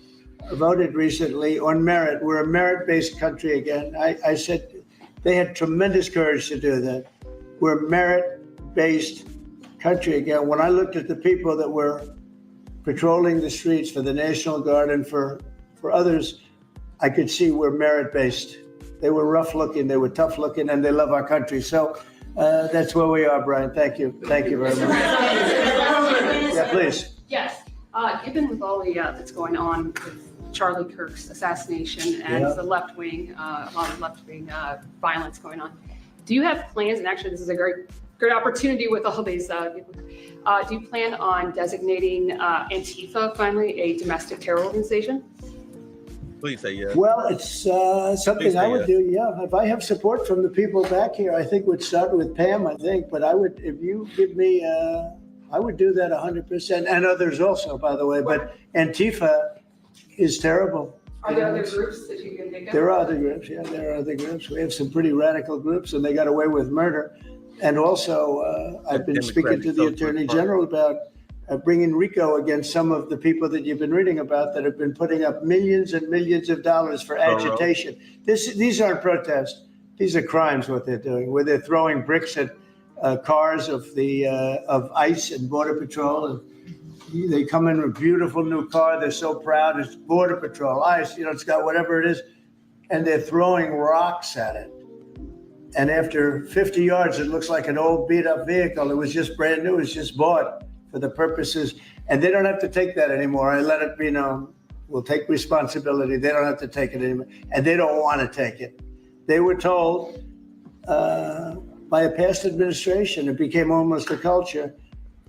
voted recently on merit. We're a merit-based country again. I said they had tremendous courage to do that. We're a merit-based country again. When I looked at the people that were patrolling the streets for the National Guard and for others, I could see we're merit-based. They were rough-looking, they were tough-looking, and they love our country. So that's where we are, Brian. Thank you. Thank you very much. Yeah, please. Yes. Given with all the that's going on with Charlie Kirk's assassination and the left wing, a lot of left wing violence going on, do you have plans? And actually, this is a great opportunity with all these people. Do you plan on designating Antifa finally a domestic terror organization? Please say yes. Well, it's something I would do. Yeah, if I have support from the people back here, I think we'd start with Pam. I think, but I would, if you give me, I would do that 100%, and others also, by the way. But Antifa is terrible. Are there other groups that you can think of? There are other groups. Yeah, there are other groups. We have some pretty radical groups, and they got away with murder. And also, I've been speaking to the Attorney General about bringing RICO against some of the people that you've been reading about that have been putting up millions and millions of dollars for agitation. These aren't protests. These are crimes, what they're doing, where they're throwing bricks at cars of ICE and Border Patrol. And they come in with a beautiful new car. They're so proud. It's Border Patrol, ICE, it's got whatever it is. And they're throwing rocks at it. And after 50 yards, it looks like an old beat up vehicle. It was just brand new. It was just bought for the purposes. And they don't have to take that anymore. I let it be known. We'll take responsibility. They don't have to take it anymore. And they don't want to take it. They were told by a past administration, it became almost a culture.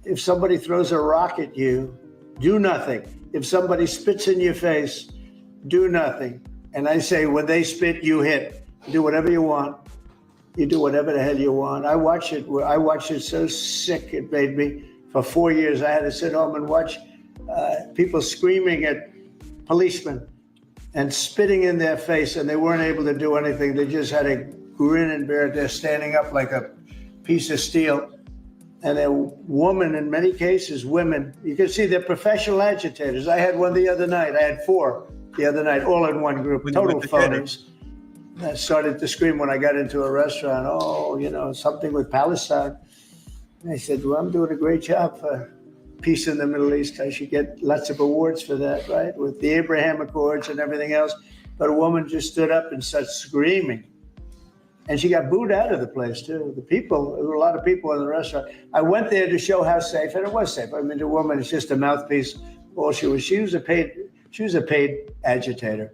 If somebody throws a rock at you, do nothing. If somebody spits in your face, do nothing. And I say, when they spit, you hit. Do whatever you want. You do whatever the hell you want. I watched it so sick it made me. For 4 years, I had to sit home and watch people screaming at policemen and spitting in their face, and they weren't able to do anything. They just had a grin and bear it. They're standing up like a piece of steel. And a woman, in many cases, women, you can see they're professional agitators. I had one the other night. I had 4 the other night, all in one group, total phonies. I started to scream when I got into a restaurant, something with Palestine. And I said, well, I'm doing a great job for peace in the Middle East. I should get lots of awards for that, right? With the Abraham Accords and everything else. But a woman just stood up and started screaming. And she got booed out of the place too. The people, there were a lot of people in the restaurant. I went there to show how safe, and it was safe. I mean, the woman is just a mouthpiece. All she was a paid agitator.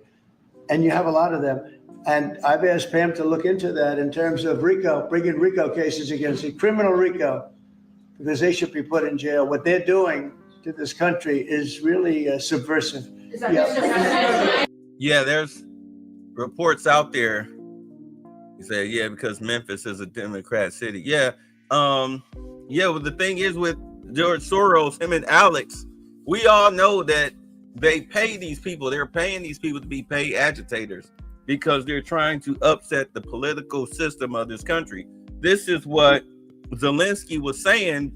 And you have a lot of them. And I've asked Pam to look into that in terms of RICO, bringing RICO cases against the criminal RICO, because they should be put in jail. What they're doing to this country is really subversive. Yeah, there's reports out there. You say, yeah, because Memphis is a Democrat city. Yeah. Well, the thing is with George Soros, him and Alex, we all know that they pay these people. They're paying these people to be paid agitators because they're trying to upset the political system of this country. This is what Zelensky was saying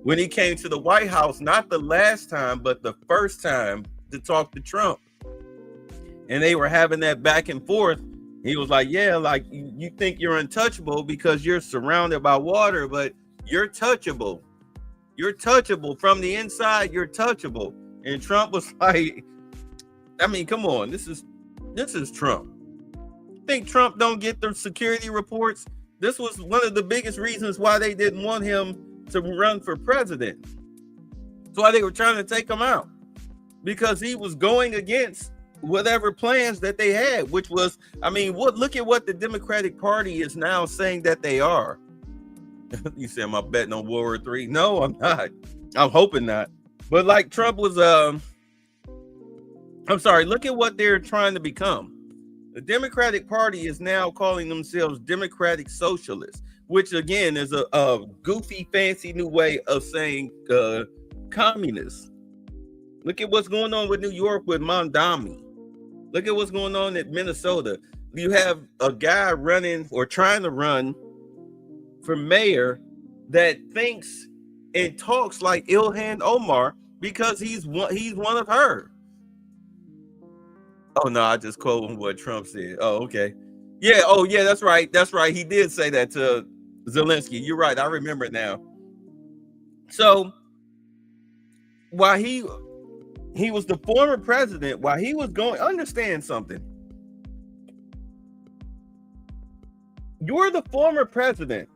when he came to the White House, not the last time, but the first time to talk to Trump. And they were having that back and forth. He was like, yeah, like you think you're untouchable because you're surrounded by water, but you're touchable. You're touchable from the inside. You're touchable. And Trump was like, I mean, come on, this is Trump. Think Trump don't get the security reports? This was one of the biggest reasons why they didn't want him to run for president. That's why they were trying to take him out, because he was going against whatever plans that they had, which was, I mean, look at what the Democratic Party is now saying that they are. You say, am I betting on World War III? No, I'm not. I'm hoping not. But like Trump was, I'm sorry, look at what they're trying to become. The Democratic Party is now calling themselves Democratic Socialists, which again is a goofy, fancy new way of saying communists. Look at what's going on with New York with Mondami. Look at what's going on at Minnesota. You have a guy running or trying to run for mayor that thinks and talks like Ilhan Omar because he's one of her. Oh no, I just quoted what Trump said. Oh, okay. Yeah, oh yeah, that's right. That's right. He did say that to Zelensky. You're right. I remember it now. So while he was the former president, while he was going, understand something. You're the former president.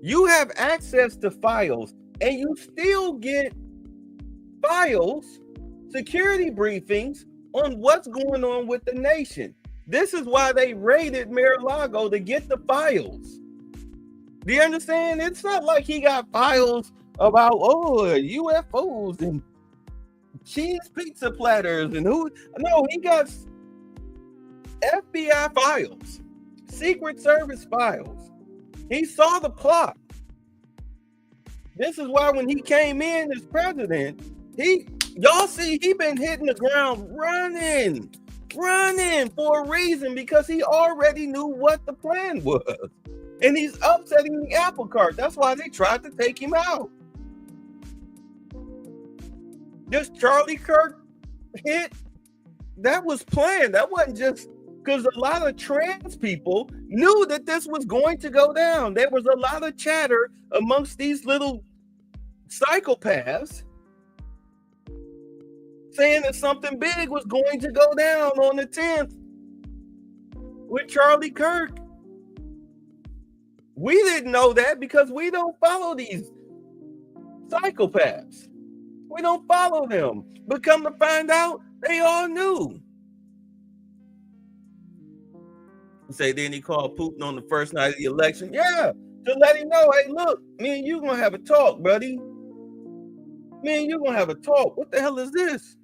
You have access to files, and you still get files, security briefings on what's going on with the nation. This is why they raided Mar-a-Lago to get the files. Do you understand? It's not like he got files about UFOs and cheese pizza platters and who. No, he got FBI files, Secret Service files. He saw the plot. This is why when he came in as president, y'all see he been hitting the ground running for a reason, because he already knew what the plan was. And he's upsetting the apple cart. That's why they tried to take him out. This Charlie Kirk hit, that was planned. That wasn't just because a lot of trans people knew that this was going to go down. There was a lot of chatter amongst these little psychopaths saying that something big was going to go down on the 10th with Charlie Kirk. We didn't know that because we don't follow these psychopaths. We don't follow them. But come to find out, they all knew. Say then he called Putin on the first night of the election. Yeah, to let him know, hey, look, me and you gonna have a talk, buddy. Me and you gonna have a talk. What the hell is this?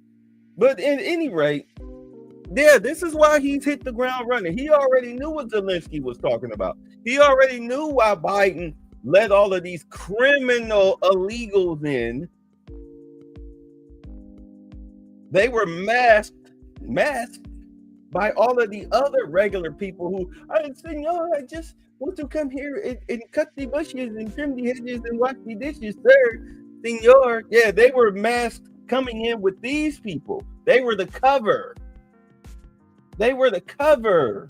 But at any rate, yeah, this is why he's hit the ground running. He already knew what Zelensky was talking about. He already knew why Biden let all of these criminal illegals in. They were masked by all of the other regular people who, I just want to come here and cut the bushes and trim the hedges and wash the dishes, sir, senor. Yeah, they were masked coming in with these people. They were the cover. They were the cover.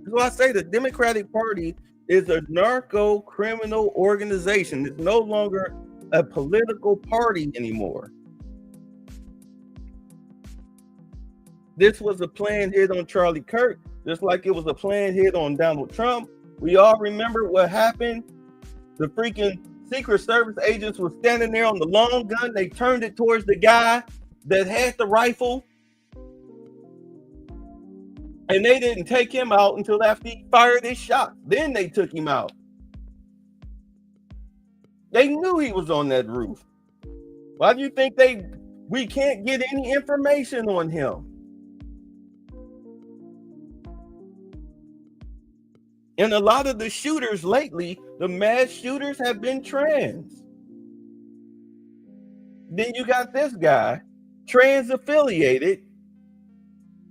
That's why I say the Democratic Party is a narco criminal organization. It's no longer a political party anymore. This was a planned hit on Charlie Kirk, just like it was a planned hit on Donald Trump. We all remember what happened. The freaking Secret Service agents were standing there on the long gun. They turned it towards the guy that had the rifle. And they didn't take him out until after he fired his shot. Then they took him out. They knew he was on that roof. Why do you think we can't get any information on him? And a lot of the shooters lately, the mass shooters have been trans. Then you got this guy, trans affiliated.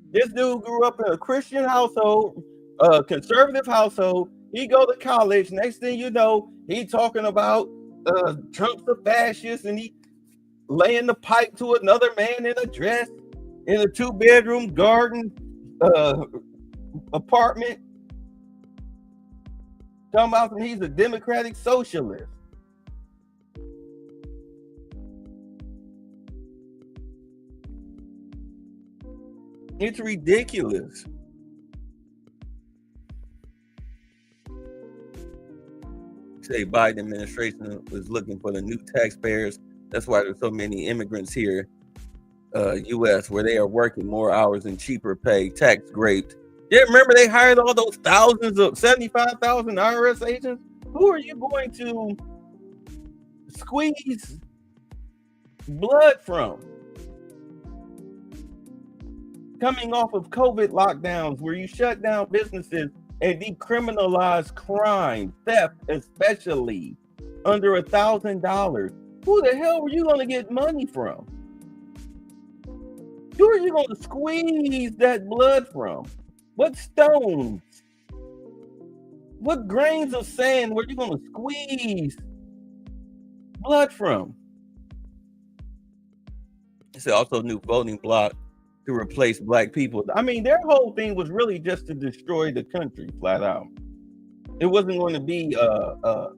This dude grew up in a Christian household, a conservative household. He go to college. Next thing you know, he talking about Trump's a fascist, and he laying the pipe to another man in a dress in a 2-bedroom garden apartment. Talking about he's a democratic socialist. It's ridiculous. Say Biden administration was looking for the new taxpayers. That's why there's so many immigrants here, U.S., where they are working more hours and cheaper pay, tax graped. Yeah, remember they hired all those thousands of 75,000 IRS agents? Who are you going to squeeze blood from? Coming off of COVID lockdowns where you shut down businesses and decriminalize crime, theft especially, under $1,000. Who the hell were you going to get money from? Who are you going to squeeze that blood from? What stones? What grains of sand were you going to squeeze blood from? It's also a new voting bloc to replace black people. I mean, their whole thing was really just to destroy the country, flat out. It wasn't going to be a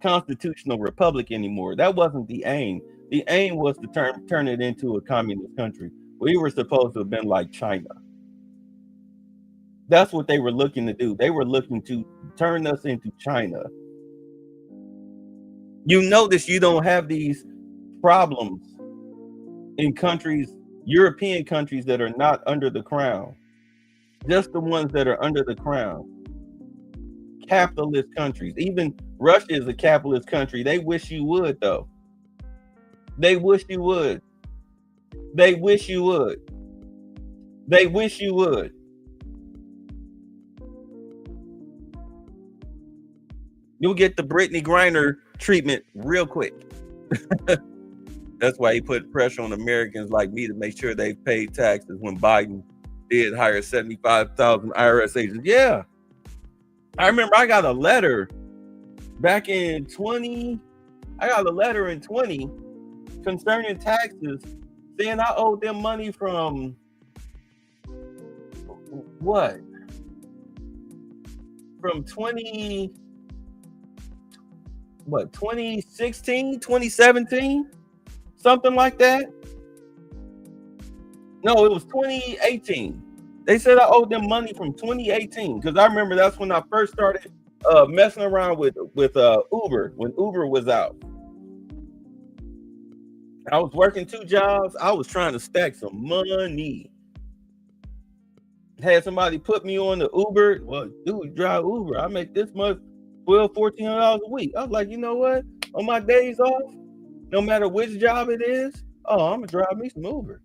constitutional republic anymore. That wasn't the aim. The aim was to turn it into a communist country. We were supposed to have been like China. That's what they were looking to do. They were looking to turn us into China. You notice you don't have these problems in countries, European countries that are not under the crown. Just the ones that are under the crown. Capitalist countries. Even Russia is a capitalist country. They wish you would, though. They wish you would. They wish you would. They wish you would. You'll get the Brittany Griner treatment real quick. That's why he put pressure on Americans like me to make sure they paid taxes when Biden did hire 75,000 IRS agents. Yeah. I remember I got a letter back in 20. I got a letter in 20 concerning taxes saying I owed them money from what? From 2016, 2017? Something like that. No, it was 2018. They said I owed them money from 2018 because I remember that's when I first started messing around with Uber, when Uber was out. I was working 2 jobs. I was trying to stack some money. Had somebody put me on the Uber. Well, dude, drive Uber. I make this much, $1,200, $1,400 a week. I was like, you know what? On my days off, no matter which job it is, I'm gonna drive me some Uber.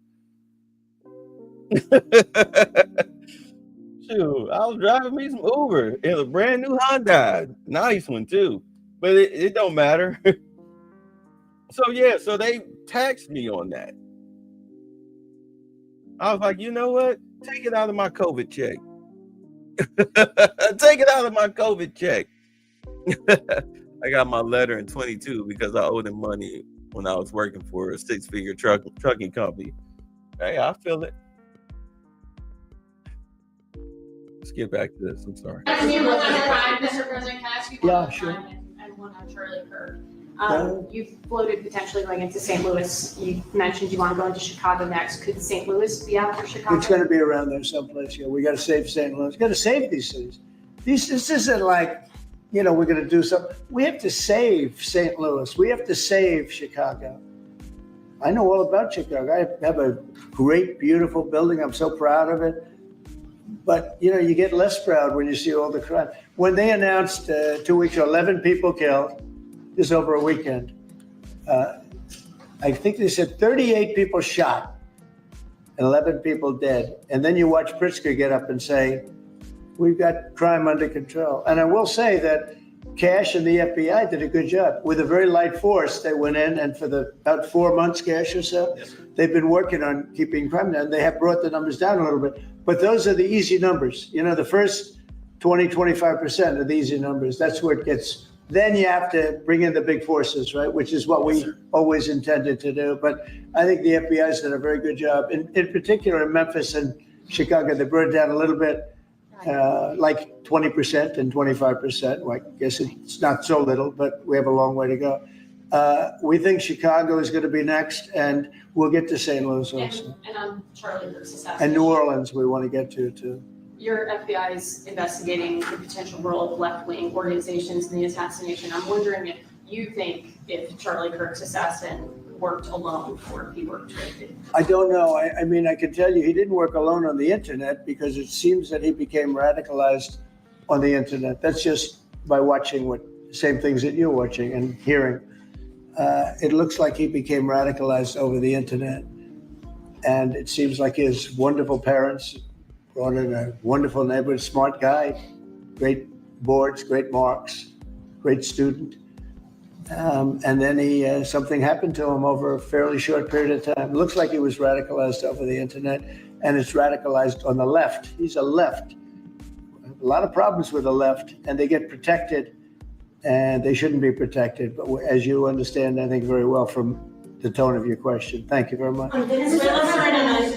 Shoot, I was driving me some Uber in a brand new Hyundai, nice one too, but it don't matter. So they taxed me on that. I was like, you know what? Take it out of my COVID check. Take it out of my COVID check. I got my letter in 22 because I owed him money when I was working for a 6-figure trucking company. Hey, I feel it. let's get back to this. I'm sorry. Mr. President, can I ask you one Yeah, on sure. crime and one on Charlie Kirk? Yeah. You've floated potentially going into St. Louis. You mentioned you want to go into Chicago next. Could St. Louis be after Chicago? It's going to be around there someplace. Yeah, we got to save St. Louis. Got to save these cities. This isn't like, we're going to do something. We have to save St. Louis. We have to save Chicago. I know all about Chicago. I have a great, beautiful building. I'm so proud of it. But, you get less proud when you see all the crime. When they announced 2 weeks ago, 11 people killed, just over a weekend, I think they said 38 people shot and 11 people dead. And then you watch Pritzker get up and say, we've got crime under control. And I will say that Cash and the FBI did a good job. With a very light force, they went in, and for about 4 months, Cash or so, they've been working on keeping crime down. They have brought the numbers down a little bit. But those are the easy numbers. The first 20, 25% are the easy numbers. That's where it gets. Then you have to bring in the big forces, right? Which is what we always intended to do. But I think the FBI's done a very good job. In particular, in Memphis and Chicago, they brought it down a little bit, like 20% and 25%. Well, I guess it's not so little, but we have a long way to go. We think Chicago is going to be next, and we'll get to St. Louis also. And on Charlie Kirk's assassination. And New Orleans, we want to get to, too. Your FBI is investigating the potential role of left-wing organizations in the assassination. I'm wondering if you think if Charlie Kirk's assassin worked alone or if he worked with it. I don't know. I mean, I can tell you he didn't work alone on the internet, because it seems that he became radicalized on the internet. That's just by watching same things that you're watching and hearing. It looks like he became radicalized over the internet. And it seems like his wonderful parents brought in a wonderful neighborhood, smart guy, great boards, great marks, great student. And then something happened to him over a fairly short period of time. It looks like he was radicalized over the internet, and it's radicalized on the left. He's a left. A lot of problems with the left, and they get protected, and they shouldn't be protected. But as you understand, I think very well from the tone of your question. Thank you very much. On Venezuela,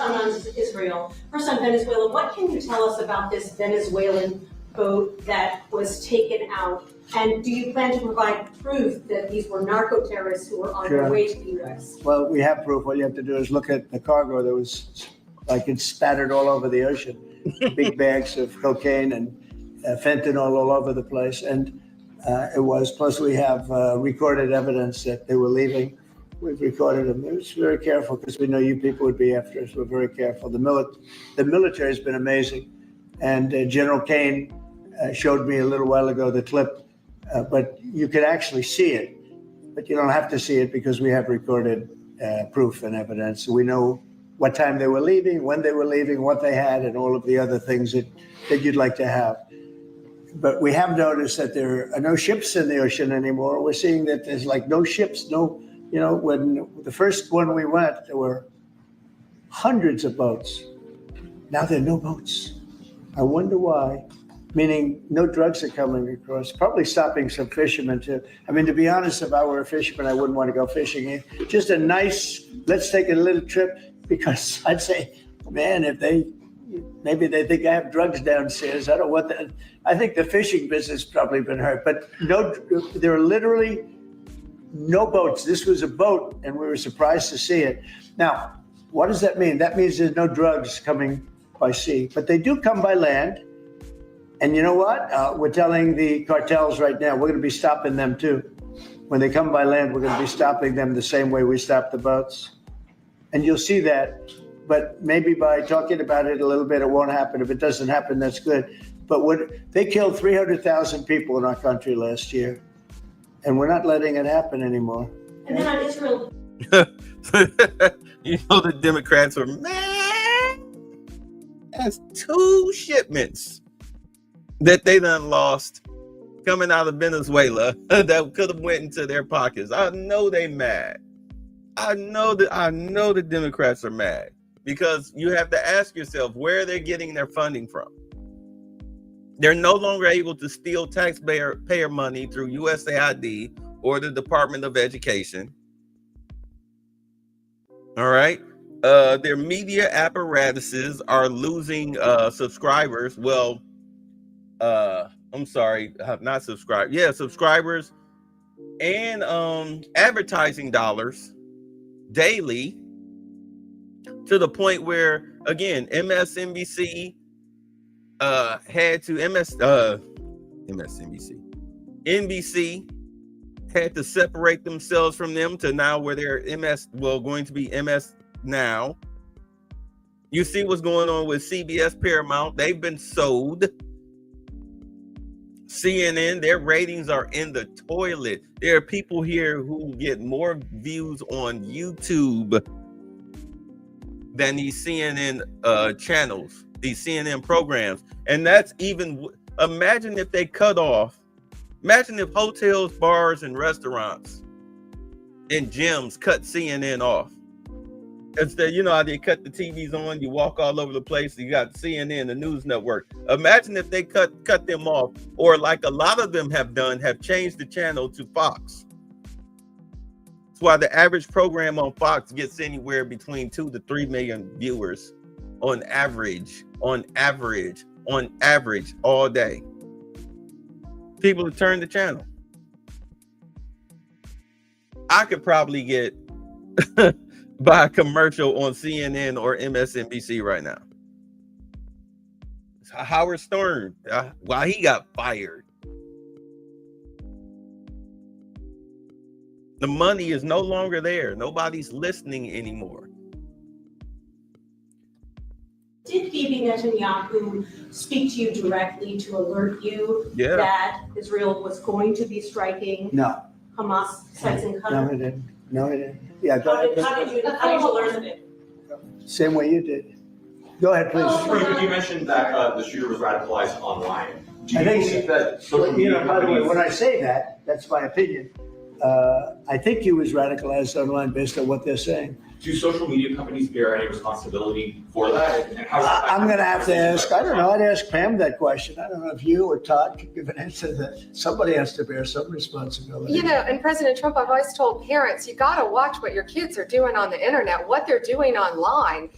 on Israel. First on Venezuela, what can you tell us about this Venezuelan boat that was taken out? And do you plan to provide proof that these were narco terrorists who were on their way to the U.S.? Well, we have proof. All you have to do is look at the cargo that was like it's spattered all over the ocean. Big bags of cocaine and fentanyl all over the place. And it was, plus we have recorded evidence that they were leaving. We've recorded them. It was very careful because we know you people would be after us. We're very careful. The military has been amazing. And General Kane showed me a little while ago the clip, but you could actually see it. But you don't have to see it because we have recorded proof and evidence. We know what time they were leaving, when they were leaving, what they had, and all of the other things that you'd like to have. But we have noticed that there are no ships in the ocean anymore. We're seeing that there's like no ships, when the first one we went, there were hundreds of boats. Now there are no boats. I wonder why. Meaning no drugs are coming across, probably stopping some fishermen too. I mean, to be honest, if I were a fisherman, I wouldn't want to go fishing. Just a nice, let's take a little trip, because I'd say, man, maybe they think I have drugs downstairs. I don't want that. I think the fishing business probably been hurt, but there are literally no boats. This was a boat, and we were surprised to see it. Now, what does that mean? That means there's no drugs coming by sea, but they do come by land. And you know what? We're telling the cartels right now, we're going to be stopping them too. When they come by land, we're going to be stopping them the same way we stop the boats. And you'll see that. But maybe by talking about it a little bit, it won't happen. If it doesn't happen, that's good. But they killed 300,000 people in our country last year. And we're not letting it happen anymore. And then on Israel. The Democrats are mad. That's 2 shipments that they done lost coming out of Venezuela that could have went into their pockets. I know they mad. I know the Democrats are mad, because you have to ask yourself where they're getting their funding from. They're no longer able to steal taxpayer money through USAID or the Department of Education. All right. Their media apparatuses are losing subscribers. Well, I'm sorry, not subscribe. Yeah, subscribers and advertising dollars daily, to the point where, again, MSNBC had to NBC had to separate themselves from them, to now where they're going to be MS Now. You see what's going on with CBS, Paramount. They've been sold. CNN, their ratings are in the toilet. There are people here who get more views on YouTube than these CNN channels, these CNN programs. And that's even, imagine if they cut off, imagine if hotels, bars, and restaurants and gyms cut CNN off. Instead, you know how they cut the TVs on, you walk all over the place, you got CNN, the news network. Imagine if they cut them off, or like a lot of them have done, have changed the channel to Fox. That's why the average program on Fox gets anywhere between 2 to 3 million viewers on average, all day. People have turned the channel. I could probably get by a commercial on CNN or MSNBC right now. Howard Stern, why he got fired. The money is no longer there. Nobody's listening anymore. Did Bibi Netanyahu speak to you directly to alert you that Israel was going to be striking Hamas sites in Qatar? No, he didn't. No, he didn't. Yeah, go ahead. How did you learn of it? Same way you did. Go ahead, please. President, you mentioned that the shooter was radicalized online. Do you believe that social You media know, by the way, companies- when I say that, that's my opinion. I think he was radicalized online based on what they're saying. Do social media companies bear any responsibility for that? And how does that I'm going to have to ask, I don't know, I'd ask Pam that question. I don't know if you or Todd could give an answer to that. Somebody has to bear some responsibility. You know, and President Trump, I've always told parents, you got to watch what your kids are doing on the internet, what they're doing online,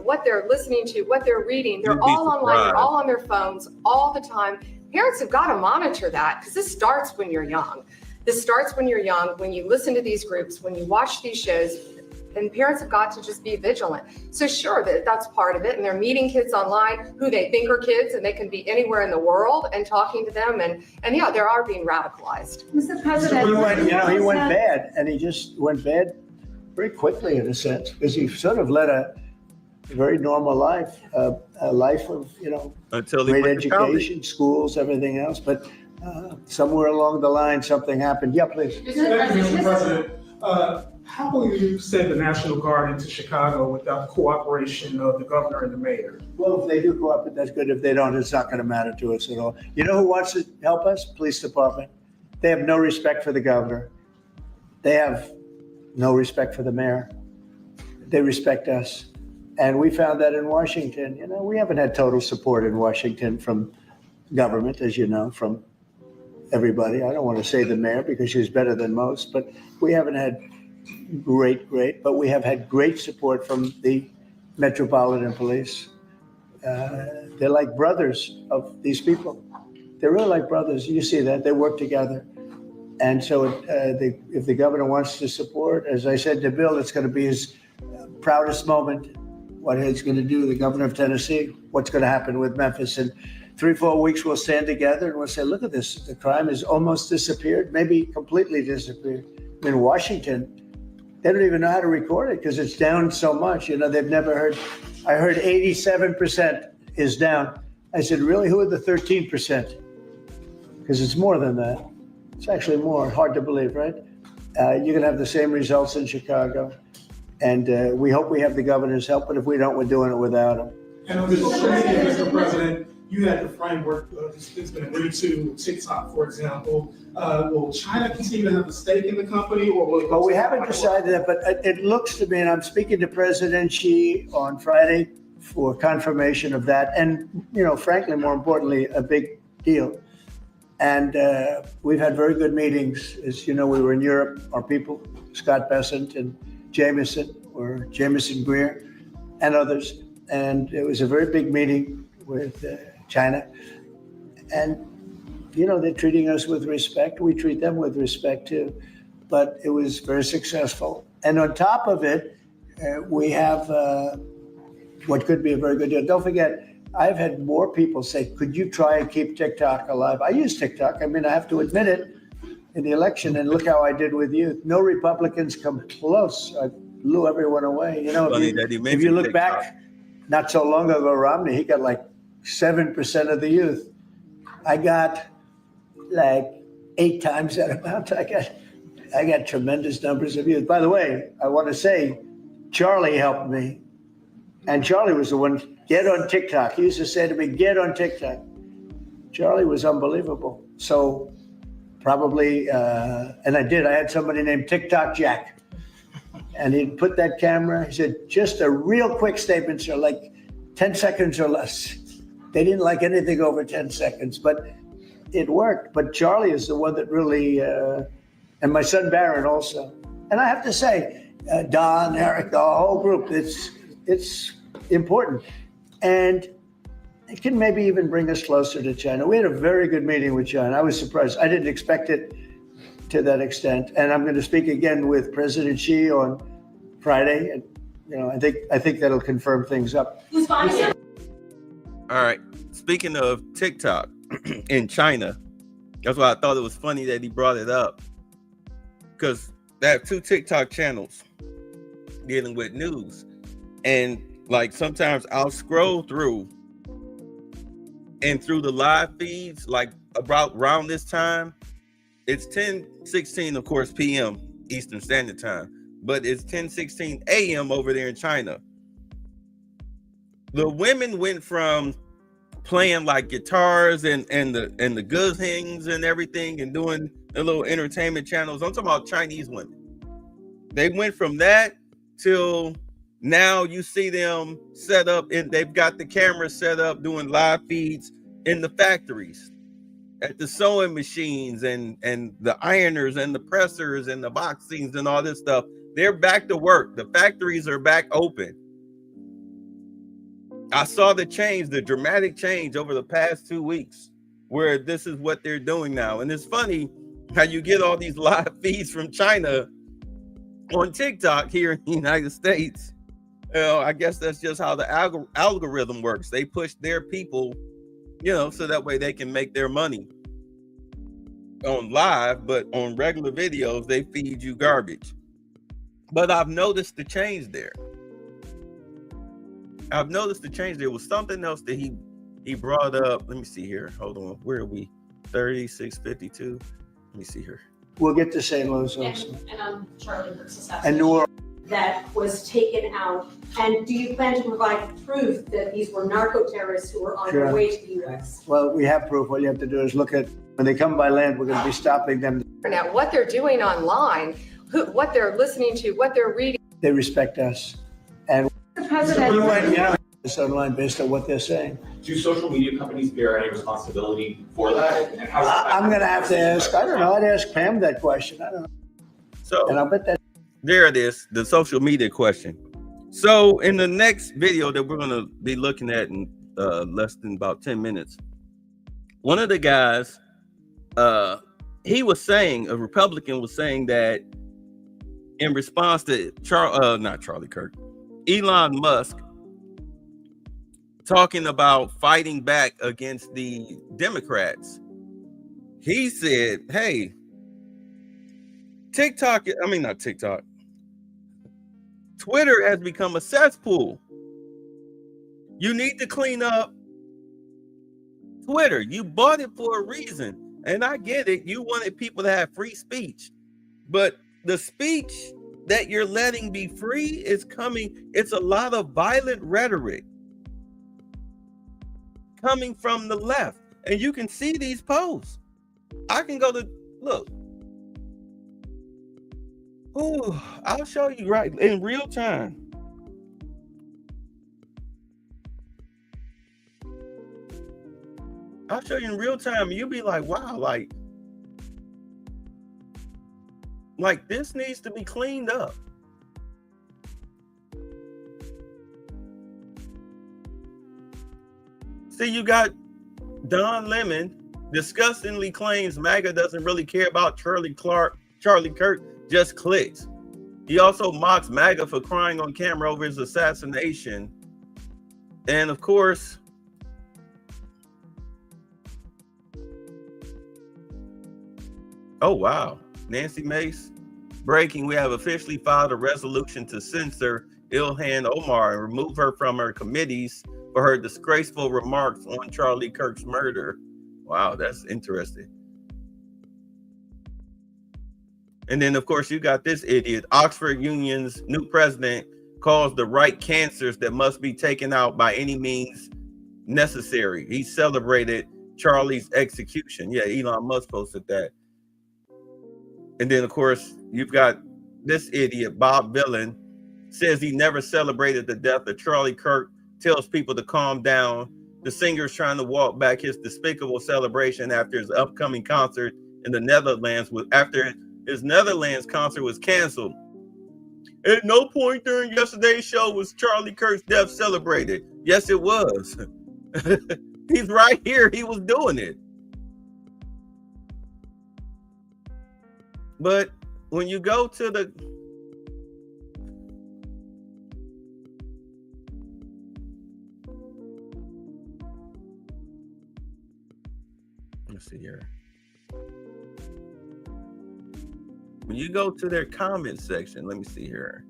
what they're listening to, what they're reading. They're all online, they're all on their phones all the time. Parents have got to monitor that, because this starts when you're young. This starts when you're young, when you listen to these groups, when you watch these shows, and parents have got to just be vigilant. So sure, that's part of it. And they're meeting kids online who they think are kids, and they can be anywhere in the world and talking to them. And yeah, they are being radicalized. Mr. President, He went bad, and he just went bad very quickly in a sense, because he sort of led a very normal life, a life of, until he great went to college. education, schools, everything else. But somewhere along the line, something happened. Yeah, please. Thank you, Mr. President. How will you send the National Guard into Chicago without the cooperation of the governor and the mayor? Well, if they do cooperate, that's good. If they don't, it's not going to matter to us at all. You know who wants to help us? Police department. They have no respect for the governor. They have no respect for the mayor. They respect us. And we found that in Washington. We haven't had total support in Washington from government, as you know, from everybody. I don't want to say the mayor because she's better than most, but we haven't had great, but we have had great support from the Metropolitan Police. They're like brothers of these people. They're really like brothers. You see that. They work together. And so if the governor wants to support, as I said to Bill, it's going to be his proudest moment, what he's going to do, the governor of Tennessee, what's going to happen with Memphis. In 3-4 weeks, we'll stand together and we'll say, look at this. The crime has almost disappeared, maybe completely disappeared. In Washington, they don't even know how to record it because it's down so much. They've never heard. I heard 87% is down. I said, really? Who are the 13%? Because it's more than that. It's actually more. Hard to believe, right? You're going to have the same results in Chicago. And we hope we have the governor's help, but if we don't, we're doing it without him. And on the social media, Mr. President, you had the framework that's been agreed to, TikTok, for example. Will China continue to have a stake in the company, or will it? Well, we haven't decided that, but it looks to me, and I'm speaking to President Xi on Friday for confirmation of that, and frankly, more importantly, a big deal. And we've had very good meetings. As you know, we were in Europe. Our people, Scott Bessent and Jameson Greer, and others, and it was a very big meeting with China. And, you know, they're treating us with respect. We treat them with respect too. But it was very successful. And on top of it, we have what could be a very good deal. Don't forget, I've had more people say, could you try and keep TikTok alive? I use TikTok. I mean, I have to admit it in the election, and look how I did with youth. No Republicans come close. I blew everyone away. You know, if you look back not so long ago, Romney, he got like 7% of the youth. I got like 8 times that amount. I got tremendous numbers of youth. By the way, I want to say, Charlie helped me. And Charlie was the one, get on TikTok. He used to say to me, get on TikTok. Charlie was unbelievable. So probably, and I did. I had somebody named TikTok Jack. And he'd put that camera, he said, just a real quick statement, sir, like 10 seconds or less. They didn't like anything over 10 seconds, but it worked. But Charlie is the one that really, and my son Barron also. And I have to say, Don, Eric, the whole group, it's important. And it can maybe even bring us closer to China. We had a very good meeting with China. I was surprised. I didn't expect it to that extent. And I'm going to speak again with President Xi on Friday. And, you know, I think that'll confirm things up. All right. Speaking of TikTok in China, that's why I thought it was funny that he brought it up. Because they have 2 TikTok channels dealing with news. And like sometimes I'll scroll through and through the live feeds, like about around this time, it's 10:16, of course, p.m. Eastern Standard Time, but it's 10:16 a.m. over there in China. The women went from playing like guitars and the good things and everything and doing the little entertainment channels. I'm talking about Chinese women. They went from that till now you see them set up and they've got the camera set up doing live feeds in the factories, at the sewing machines and the ironers and the pressers and the boxings and all this stuff. They're back to work. The factories are back open. I saw the change, the dramatic change over the past 2 weeks, where this is what they're doing now. And it's funny how you get all these live feeds from China on TikTok here in the United States. You know, I guess that's just how the algorithm works. They push their people, you know, so that way they can make their money on live, but on regular videos, they feed you garbage. But I've noticed the change there. There was something else that he brought up. Let me see here. Hold on. Where are we? 3652. Let me see here. We'll get to St. Louis also. And on Charlie Kirk's assassination. And New Orleans. That was taken out. And do you plan to provide proof that these were narco-terrorists who were on their way to the U.S.? Well, we have proof. All you have to do is look at, when they come by land, we're going to be stopping them. Now, what they're doing online, what they're listening to, what they're reading. They respect us. And The president. it's online based on what they're saying. Do social media companies bear any responsibility for that? And how does that I'm going to have to ask, I don't know, I'd ask Pam that question. I don't know. So, and I'll bet that. There it is, the social media question. So in the next video that we're going to be looking at in less than about 10 minutes, one of the guys, he was saying, a Republican was saying that in response to not Charlie Kirk, Elon Musk talking about fighting back against the Democrats, he said, hey, Twitter has become a cesspool. You need to clean up Twitter. You bought it for a reason. And I get it. You wanted people to have free speech. But the speech that you're letting be free is coming. It's a lot of violent rhetoric coming from the left. And you can see these posts. I can go to, look. Oh, I'll show you right in real time. I'll show you in real time. You'll be like, wow, like this needs to be cleaned up. See, you got Don Lemon disgustingly claims MAGA doesn't really care about Charlie Kirk, just clicks. He also mocks MAGA for crying on camera over his assassination. And of course, oh wow, Nancy Mace, breaking, we have officially filed a resolution to censor Ilhan Omar and remove her from her committees for her disgraceful remarks on Charlie Kirk's murder. Wow, that's interesting. And then, of course, you got this idiot. Oxford Union's new president calls the right cancers that must be taken out by any means necessary. He celebrated Charlie's execution. Yeah, Elon Musk posted that. And then, of course, you've got this idiot, Bob Dylan, says he never celebrated the death of Charlie Kirk, tells people to calm down. The singer's trying to walk back his despicable celebration after his upcoming concert in the Netherlands after his Netherlands concert was canceled. At no point during yesterday's show was Charlie Kirk's death celebrated. Yes, it was. He's right here. He was doing it. But when you go to the let's see here. When you go to their comment section, let me see here.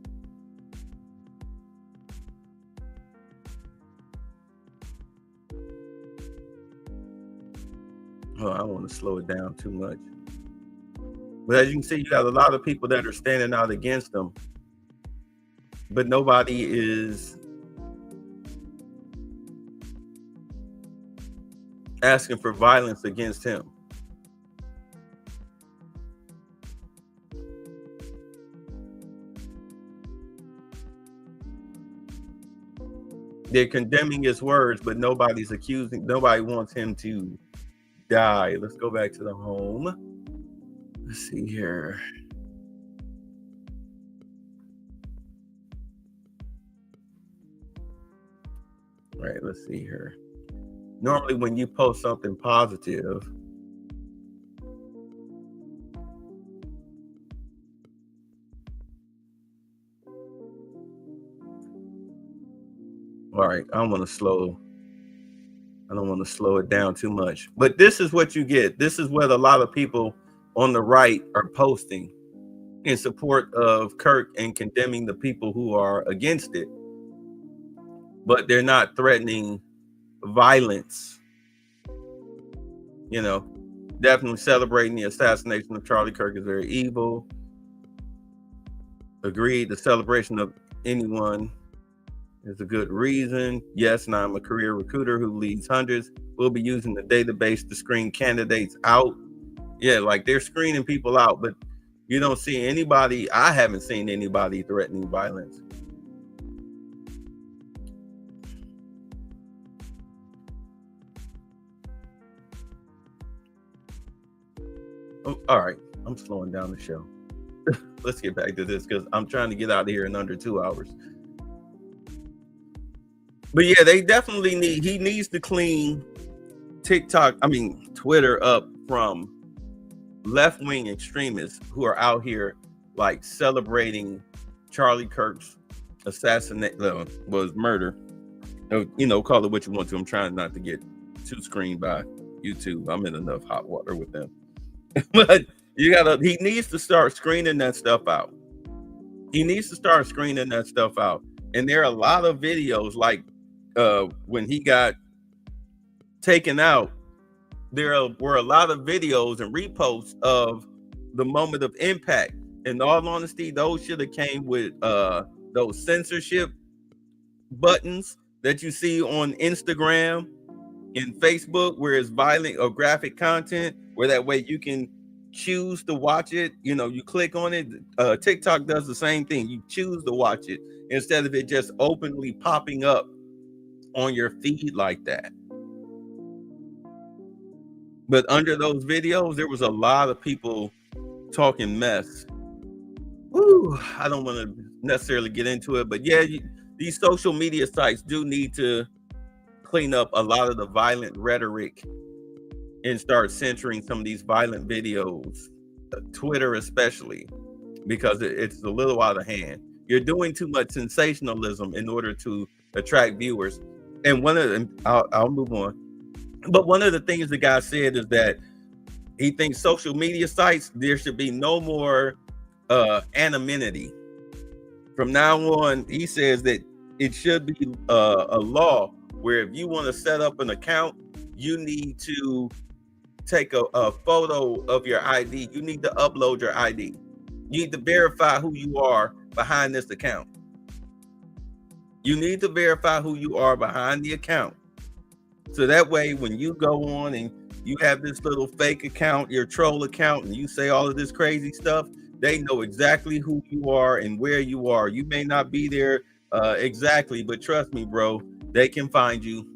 Oh, I don't want to slow it down too much. But as you can see, you got a lot of people that are standing out against them, but nobody is asking for violence against him. They're condemning his words, but nobody wants him to die. Let's go back to the home. Let's see here. All right, let's see here. Normally when you post something positive, all right, I don't want to slow it down too much. But this is what you get. This is what a lot of people on the right are posting in support of Kirk and condemning the people who are against it. But they're not threatening violence. You know, definitely celebrating the assassination of Charlie Kirk is very evil. Agreed, the celebration of anyone is a good reason. Yes, and I'm a career recruiter who leads hundreds. We'll be using the database to screen candidates out. Yeah, like they're screening people out, but you don't see anybody. I haven't seen anybody threatening violence. Oh, all right, I'm slowing down the show. Let's get back to this because I'm trying to get out of here in under 2 hours. But yeah, they definitely he needs to clean Twitter up from left-wing extremists who are out here like celebrating Charlie Kirk's murder. You know, call it what you want to. I'm trying not to get too screened by YouTube. I'm in enough hot water with them. But he needs to start screening that stuff out. He needs to start screening that stuff out. And there are a lot of videos like when he got taken out, there were a lot of videos and reposts of the moment of impact. In all honesty, those should have came with those censorship buttons that you see on Instagram and Facebook, where it's violent or graphic content, where that way you can choose to watch it. You know, you click on it. TikTok does the same thing. You choose to watch it instead of it just openly popping up on your feed like that. But under those videos, there was a lot of people talking mess. Woo, I don't want to necessarily get into it, but yeah, these social media sites do need to clean up a lot of the violent rhetoric and start censoring some of these violent videos, Twitter especially, because it's a little out of hand. You're doing too much sensationalism in order to attract viewers. And one of them, I'll move on. But one of the things the guy said is that he thinks social media sites, there should be no more anonymity. From now on, he says that it should be a law where if you want to set up an account, you need to take a photo of your ID. You need to upload your ID. You need to verify who you are behind this account. You need to verify who you are behind the account. So that way, when you go on and you have this little fake account, your troll account, and you say all of this crazy stuff, they know exactly who you are and where you are. You may not be there exactly, but trust me, bro, they can find you.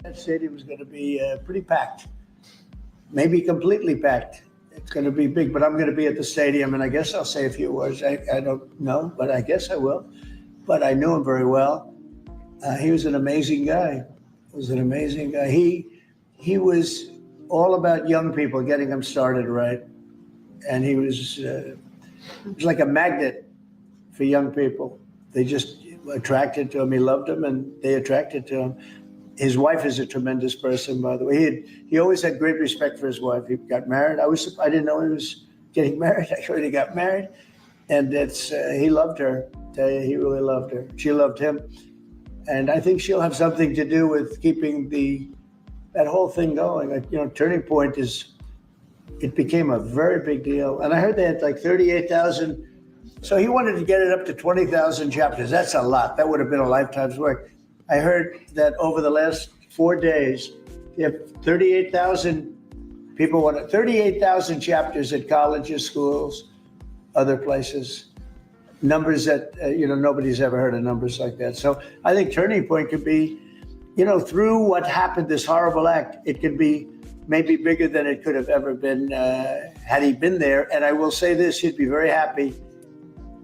That stadium is going to be pretty packed, maybe completely packed. It's going to be big, but I'm going to be at the stadium, and I guess I'll say a few words. I don't know, but I guess I will. But I knew him very well. He was an amazing guy. He was all about young people, getting them started right. And he was like a magnet for young people. They just attracted to him. He loved them, and they attracted to him. His wife is a tremendous person, by the way. He always had great respect for his wife. He got married. I didn't know he was getting married. I heard he got married, and he loved her. Tell you, he really loved her. She loved him, and I think she'll have something to do with keeping that whole thing going. Turning Point it became a very big deal, and I heard they had like 38,000. So he wanted to get it up to 20,000 chapters. That's a lot. That would have been a lifetime's work. I heard that over the last 4 days, you have 38,000 people 38,000 chapters at colleges, schools, other places. Numbers that, nobody's ever heard of numbers like that. So I think Turning Point could be, through what happened, this horrible act, it could be maybe bigger than it could have ever been had he been there. And I will say this, he'd be very happy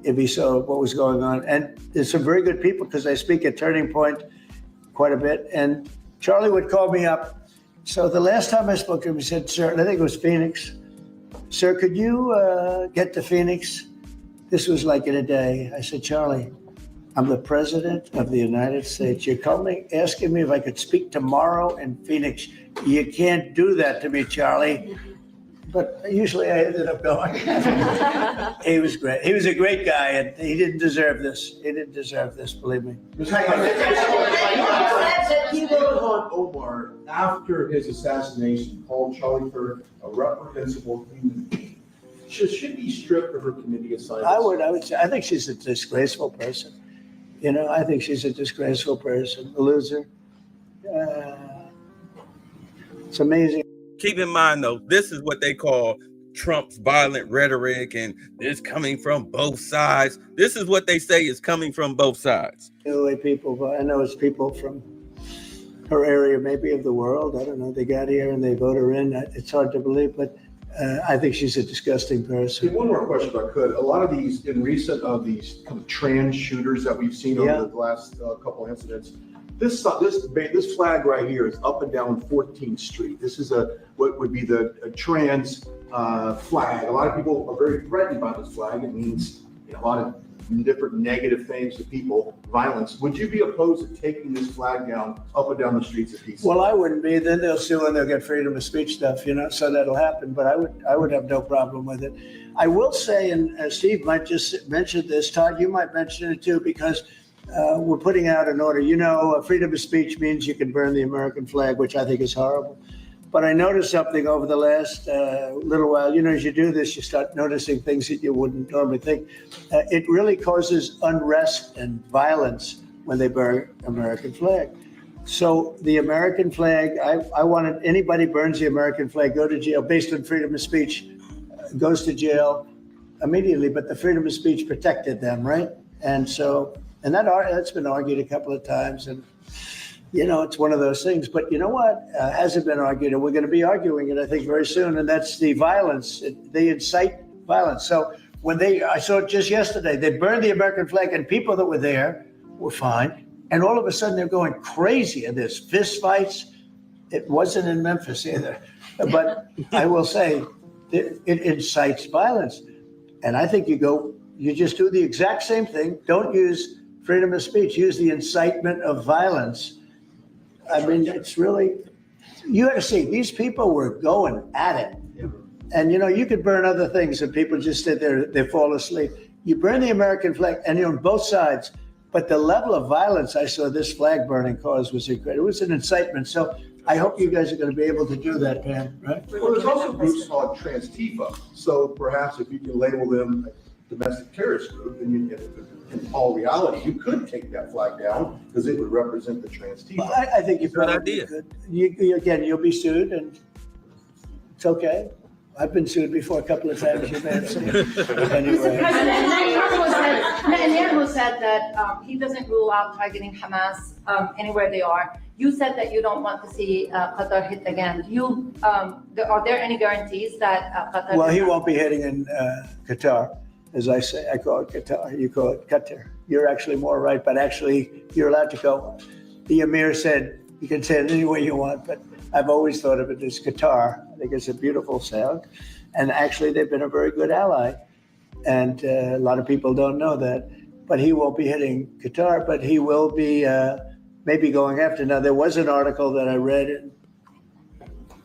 if he saw what was going on. And there's some very good people, because I speak at Turning Point quite a bit. And Charlie would call me up. So the last time I spoke to him, he said, sir, and I think it was Phoenix, sir, could you get to Phoenix? This was like in a day. I said, Charlie, I'm the president of the United States. You're calling, asking me if I could speak tomorrow in Phoenix. You can't do that to me, Charlie. But usually I ended up going. He was great. He was a great guy, and he didn't deserve this. He didn't deserve this, believe me. Ilhan Omar, after his assassination, called Charlie Kirk a reprehensible human being. Should be stripped of her committee assignments. I would say, I think she's a disgraceful person. I think she's a disgraceful person, a loser. It's amazing. Keep in mind, though, this is what they call Trump's violent rhetoric, and it's coming from both sides. This is what they say is coming from both sides. I know it's people from her area, maybe of the world. I don't know. They got here and they vote her in. It's hard to believe, but I think she's a disgusting person. One more question, if I could. A lot of these, in recent of these kind of trans shooters that we've seen over the last couple incidents, this flag right here is up and down 14th Street. This is what would be a trans flag. A lot of people are very threatened by this flag. It means a lot of different negative things to people, violence. Would you be opposed to taking this flag down up and down the streets of DC? Well, I wouldn't be. Then they'll sue and they'll get freedom of speech stuff, so that'll happen. But I would have no problem with it. I will say, and Steve might just mention this, Todd, you might mention it too, because we're putting out an order. Freedom of speech means you can burn the American flag, which I think is horrible. But I noticed something over the last little while. As you do this, you start noticing things that you wouldn't normally think. It really causes unrest and violence when they burn American flag. So the American flag, I wanted anybody burns the American flag, go to jail based on freedom of speech, goes to jail immediately. But the freedom of speech protected them, right? And so, that's been argued a couple of times. And it's one of those things. But you know what? Hasn't been argued, and we're going to be arguing it, I think, very soon. And that's the violence. They incite violence. So I saw it just yesterday, they burned the American flag, and people that were there were fine. And all of a sudden, they're going crazy, and there's fist fights. It wasn't in Memphis either. But I will say, it incites violence. And I think you just do the exact same thing. Don't use freedom of speech. Use the incitement of violence. I mean, it's really, you got to see, these people were going at it. And, you could burn other things and people just sit there, they fall asleep. You burn the American flag and you're on both sides. But the level of violence I saw this flag burning cause was incredible. It was an incitement. So I hope you guys are going to be able to do that, Pam, right? Well, there's also groups called Trans-Tifa. So perhaps if you can label them a domestic terrorist group, and in all reality, you could take that flag down because it would represent the Trans-Tifa. Well, I think you probably could. Again, you'll be sued, and it's okay. I've been sued before a couple of times. You may have seen. Anyway. Netanyahu said that he doesn't rule out targeting Hamas anywhere they are. You said that you don't want to see Qatar hit again. Are there any guarantees that Qatar? Well, he won't be hitting in Qatar, as I say. I call it Qatar. You call it Qatar. You're actually more right, but actually you're allowed to go. The Emir said you can say it any way you want, but I've always thought of it as Qatar. I think it's a beautiful sound. And actually, they've been a very good ally. And a lot of people don't know that. But he won't be hitting Qatar, but he will be maybe going after. Now, there was an article that I read in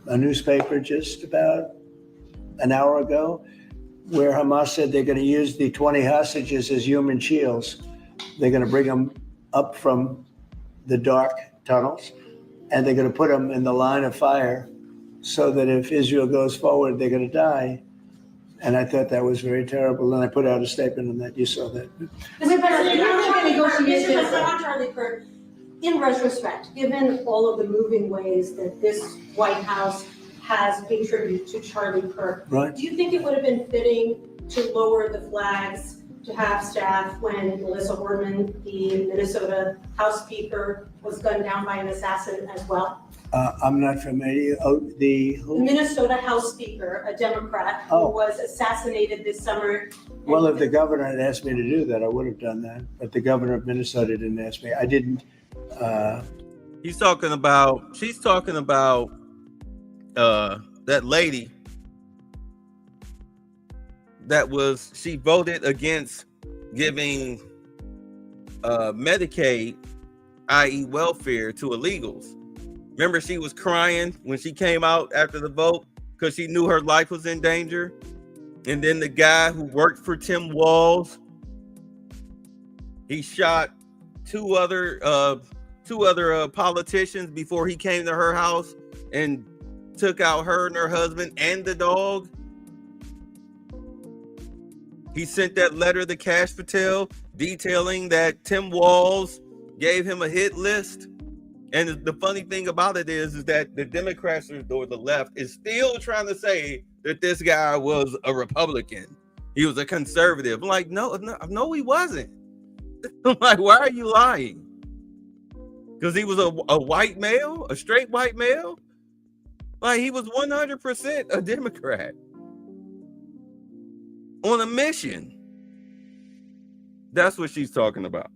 a newspaper just about an hour ago where Hamas said they're going to use the 20 hostages as human shields. They're going to bring them up from the dark tunnels, and they're going to put them in the line of fire so that if Israel goes forward, they're going to die. And I thought that was very terrible. And I put out a statement on that. You saw that. Charlie Kirk, in retrospect, given all of the moving ways that this White House has paid tribute to Charlie Kirk, right. Do you think it would have been fitting to lower the flags, to have staff when Melissa Boardman, the Minnesota House Speaker, was gunned down by an assassin as well? I'm not familiar. The Minnesota House Speaker, a Democrat, who was assassinated this summer. Well, if the governor had asked me to do that, I would have done that. But the governor of Minnesota didn't ask me. I didn't. She's talking about that lady she voted against giving Medicaid, i.e. welfare, to illegals. Remember, she was crying when she came out after the vote because she knew her life was in danger. And then the guy who worked for Tim Walz, he shot two other politicians before he came to her house and took out her and her husband and the dog. He sent that letter to Kash Patel detailing that Tim Walz gave him a hit list. And the funny thing about it is that the Democrats or the left is still trying to say that this guy was a Republican. He was a conservative. I'm like, no, he wasn't. I'm like, why are you lying? Because he was a white male, a straight white male? Like, he was 100% a Democrat on a mission. That's what she's talking about.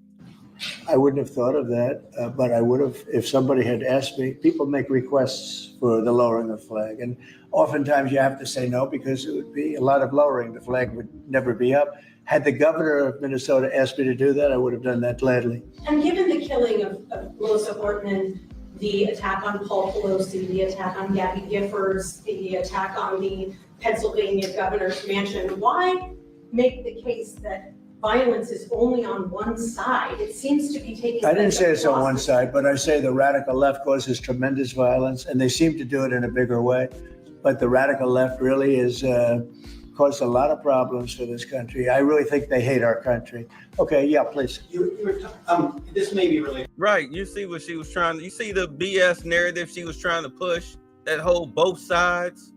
I wouldn't have thought of that, but I would have if somebody had asked me. People make requests for the lowering of the flag, and oftentimes you have to say no because it would be a lot of lowering. The flag would never be up. Had the governor of Minnesota asked me to do that, I would have done that gladly. And given the killing of Melissa Boardman, the attack on Paul Pelosi, the attack on Gabby Giffords, the attack on the Pennsylvania governor's mansion, why make the case that violence is only on one side? It seems to be taking. I didn't say it's on one side, but I say the radical left causes tremendous violence, and they seem to do it in a bigger way. But the radical left really is caused a lot of problems for this country. I really think they hate our country. Okay, yeah, please. This may be really right. You see what she was trying to. You see the BS narrative she was trying to push. That whole both sides.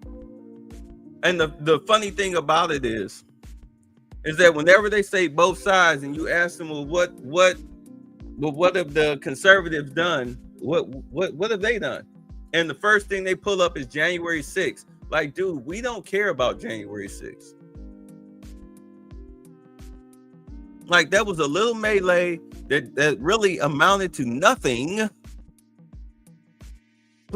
And the funny thing about it is that whenever they say both sides, and you ask them, well, what have the conservatives done? What have they done? And the first thing they pull up is January 6th. Like, dude, we don't care about January 6th. Like, that was a little melee that really amounted to nothing.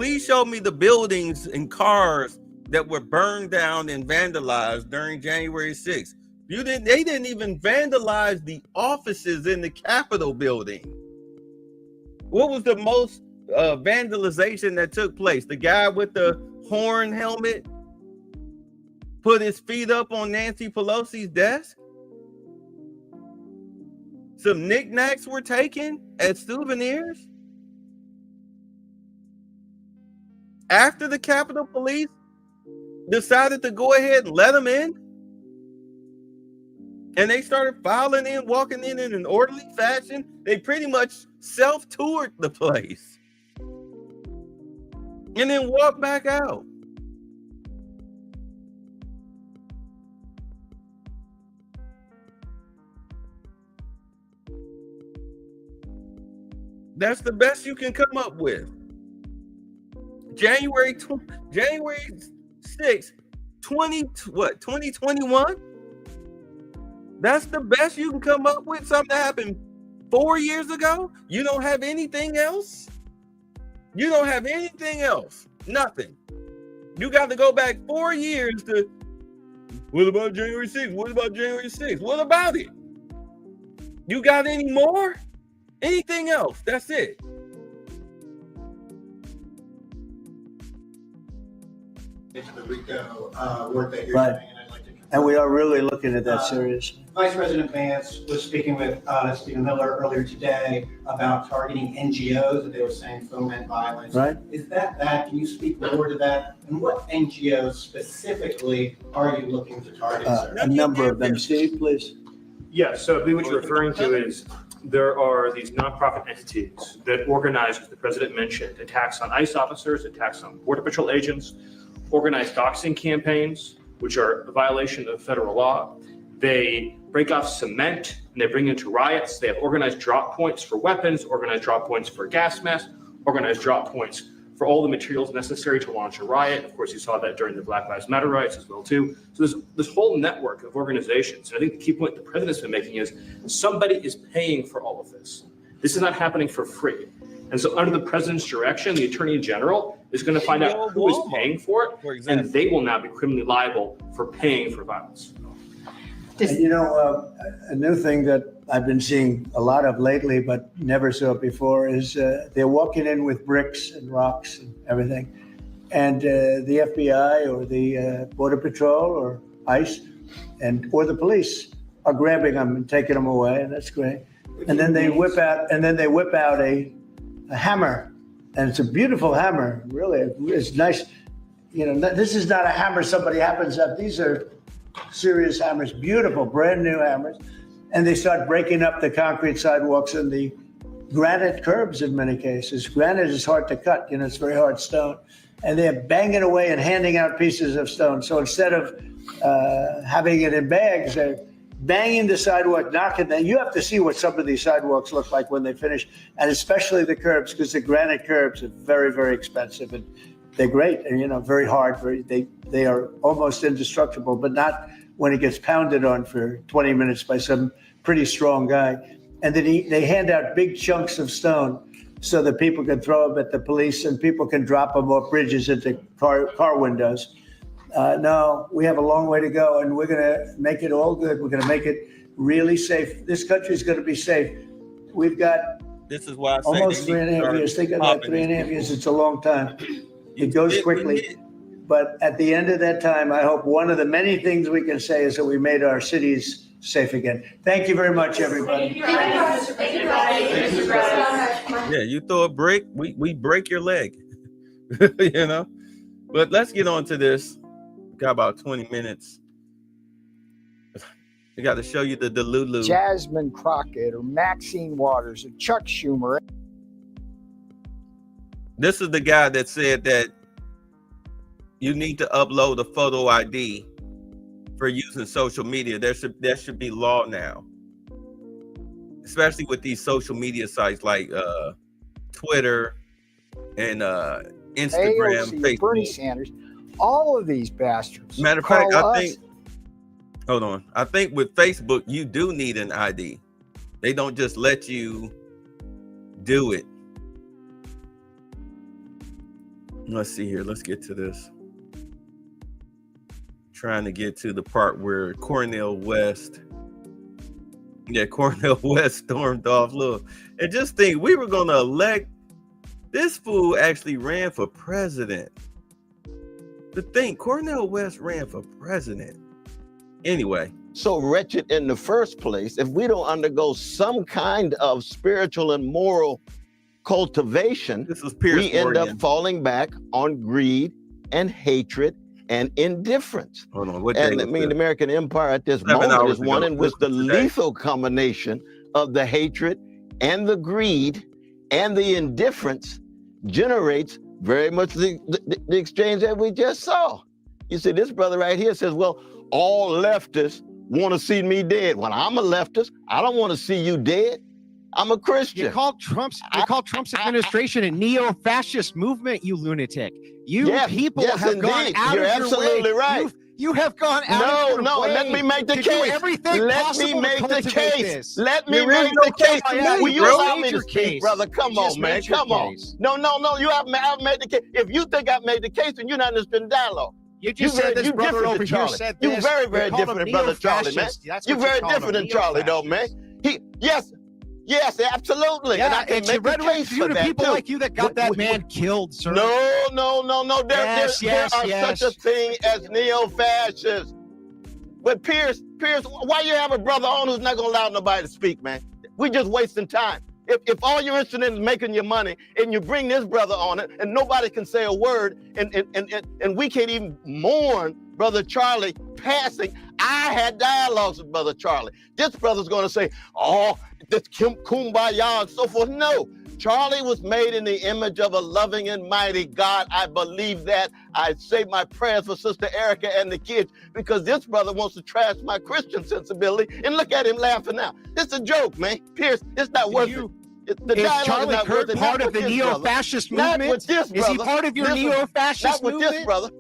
Please show me the buildings and cars that were burned down and vandalized during January 6th. They didn't even vandalize the offices in the Capitol building. What was the most vandalization that took place? The guy with the horn helmet put his feet up on Nancy Pelosi's desk. Some knickknacks were taken as souvenirs. After the Capitol Police decided to go ahead and let them in, and they started filing in, walking in an orderly fashion, they pretty much self-toured the place and then walked back out. That's the best you can come up with. January 6th, 2021? That's the best you can come up with? Something that happened 4 years ago? You don't have anything else? You don't have anything else? Nothing. You got to go back 4 years to, what about January 6th? What about January 6th? What about it? You got any more? Anything else? That's it. Into the RICO work that you're Right. doing, and I'd like to. And we are really looking at that seriously. Vice President Vance was speaking with Stephen Miller earlier today about targeting NGOs that they were saying foment violence. Right. Is that? Can you speak more to that? And what NGOs specifically are you looking to target, sir? A number of them. Steve, please. Yeah, so I believe what you're referring to is there are these nonprofit entities that organize, as the president mentioned, attacks on ICE officers, attacks on Border Patrol agents, organized doxing campaigns, which are a violation of federal law. They break off cement and they bring into riots. They have organized drop points for weapons, organized drop points for gas masks, organized drop points for all the materials necessary to launch a riot. Of course, you saw that during the Black Lives Matter riots as well, too. So there's this whole network of organizations. And I think the key point the president's been making is somebody is paying for all of this. This is not happening for free. And so under the president's direction, the attorney general is going to find out who is paying for it, and they will now be criminally liable for paying for violence. And a new thing that I've been seeing a lot of lately, but never saw it before, is they're walking in with bricks and rocks and everything. And the FBI or the Border Patrol or ICE or the police are grabbing them and taking them away, and that's great. And then they whip out a hammer, and it's a beautiful hammer. Really, it's nice. This is not a hammer somebody happens up. These are serious hammers, beautiful, brand new hammers. And they start breaking up the concrete sidewalks and the granite curbs in many cases. Granite is hard to cut, it's very hard stone. And they're banging away and handing out pieces of stone. So instead of having it in bags, they're banging the sidewalk, knocking them. You have to see what some of these sidewalks look like when they finish, and especially the curbs, because the granite curbs are very, very expensive. And they're great, and very hard. They are almost indestructible, but not when it gets pounded on for 20 minutes by some pretty strong guy. And then they hand out big chunks of stone so that people can throw them at the police and people can drop them off bridges into car windows. No, we have a long way to go, and we're going to make it all good. We're going to make it really safe. This country is going to be safe. We've got This is why I say almost 3.5 years. Think of that, 3.5 years. It's a long time. It goes quickly. But at the end of that time, I hope one of the many things we can say is that we made our cities safe again. Thank you very much, everybody. Yeah, you throw a brick, we break your leg. But let's get on to this. Got about 20 minutes. We got to show you the Delulu. Jasmine Crockett or Maxine Waters or Chuck Schumer. This is the guy that said that you need to upload a photo ID for using social media. There should be law now, especially with these social media sites like Twitter and Instagram, AOC, Facebook. Bernie Sanders, all of these bastards. Matter of fact, I think with Facebook, you do need an ID. They don't just let you do it. Let's see here. Let's get to this. Trying to get to the part where Cornel West stormed off. Look, and just think, we were going to elect this fool. Actually ran for president. To think, Cornel West ran for president. Anyway, so wretched in the first place, if we don't undergo some kind of spiritual and moral cultivation, we end up falling back on greed and hatred and indifference. Hold on, what and day I was mean, the this? American empire at this 7 moment hours is one ago. in which the Today. lethal combination of the hatred and the greed and the indifference generates very much the exchange that we just saw. You see, this brother right here says, well, all leftists want to see me dead. When I'm a leftist, I don't want to see you dead. I'm a Christian. You call Trump's administration a neo-fascist movement, you lunatic. You people have gone out You're of your absolutely way. right. You have gone out of your way. Let me make the to case. do everything Let possible me to make the cultivate case. this. Let me There is make no the case. case. Will you You allow made me to your speak, case. brother? Come You just on, man. made your Come on. case. No. You haven't made the case. If you think I've made the case, then you're not interested in dialogue. You just said this brother different over than here Charlie. said You this. very, You very called him different than brother Charlie, man. neo-fascist. That's You're what you very called him, different than Charlie, though, man. Yes, absolutely. Yeah, and I can it's make the rhetoric case to for that, people too. like you that got that man killed, sir. No. There Yes. such a thing as neo-fascists. But Pierce, why you have a brother on who's not gonna allow nobody to speak, man? We just wasting time. If all you're interested in is making your money, and you bring this brother on it, and nobody can say a word, and we can't even mourn Brother Charlie passing. I had dialogues with Brother Charlie. This brother's gonna say, oh, this kumbaya and so forth. No. Charlie was made in the image of a loving and mighty God. I believe that. I say my prayers for Sister Erica and the kids, because this brother wants to trash my Christian sensibility. And look at him laughing now. It's a joke, man. Pierce, it's not worth it. The Is dialogue Charlie not Kirk worth it. part Not of the with this neo-fascist brother. movement? Not with this brother. Is he part of your This is- neo-fascist Not with movement? this brother.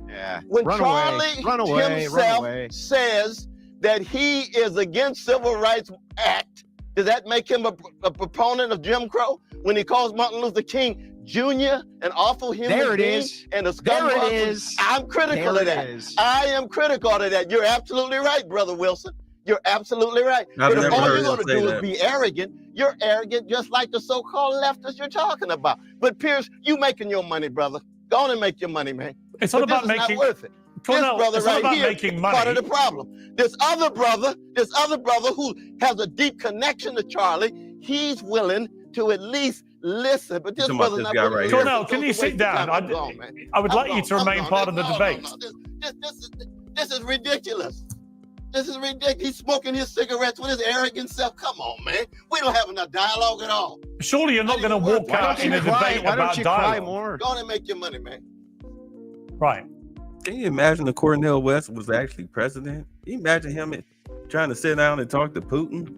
Yeah. When Run Charlie away. himself says that he is against Civil Rights Act, does that make him a proponent of Jim Crow? When he calls Martin Luther King Jr. an awful human There it being is. and a There scumbag? it is. I'm critical There of it that. is. I am critical of that. You're absolutely right, Brother Wilson. You're absolutely right. I've But if never all heard you're him going to say do that. is be arrogant, you're arrogant just like the so-called leftists you're talking about. But Pierce, you making your money, brother. Go on and make your money, man. It's not But about this is making- not worth it. Cornel, This brother it's not right about here making is money. part of the problem. This other brother who has a deep connection to Charlie, he's willing to at least listen. But this Talking about brother's this not guy willing right to here. listen. Cornel, can you It's a waste sit of down? time. I'm gone, man. I would I'm like you gone. to I'm remain gone. part of the No, debate. This is ridiculous. This is ridiculous. He's smoking his cigarettes with his arrogant self. Come on, man. We don't have enough dialogue at all. Surely you're not going to walk out in a debate about dialogue. Go on and make your money, man. Right. Can you imagine if Cornel West was actually president? Can you imagine him trying to sit down and talk to Putin?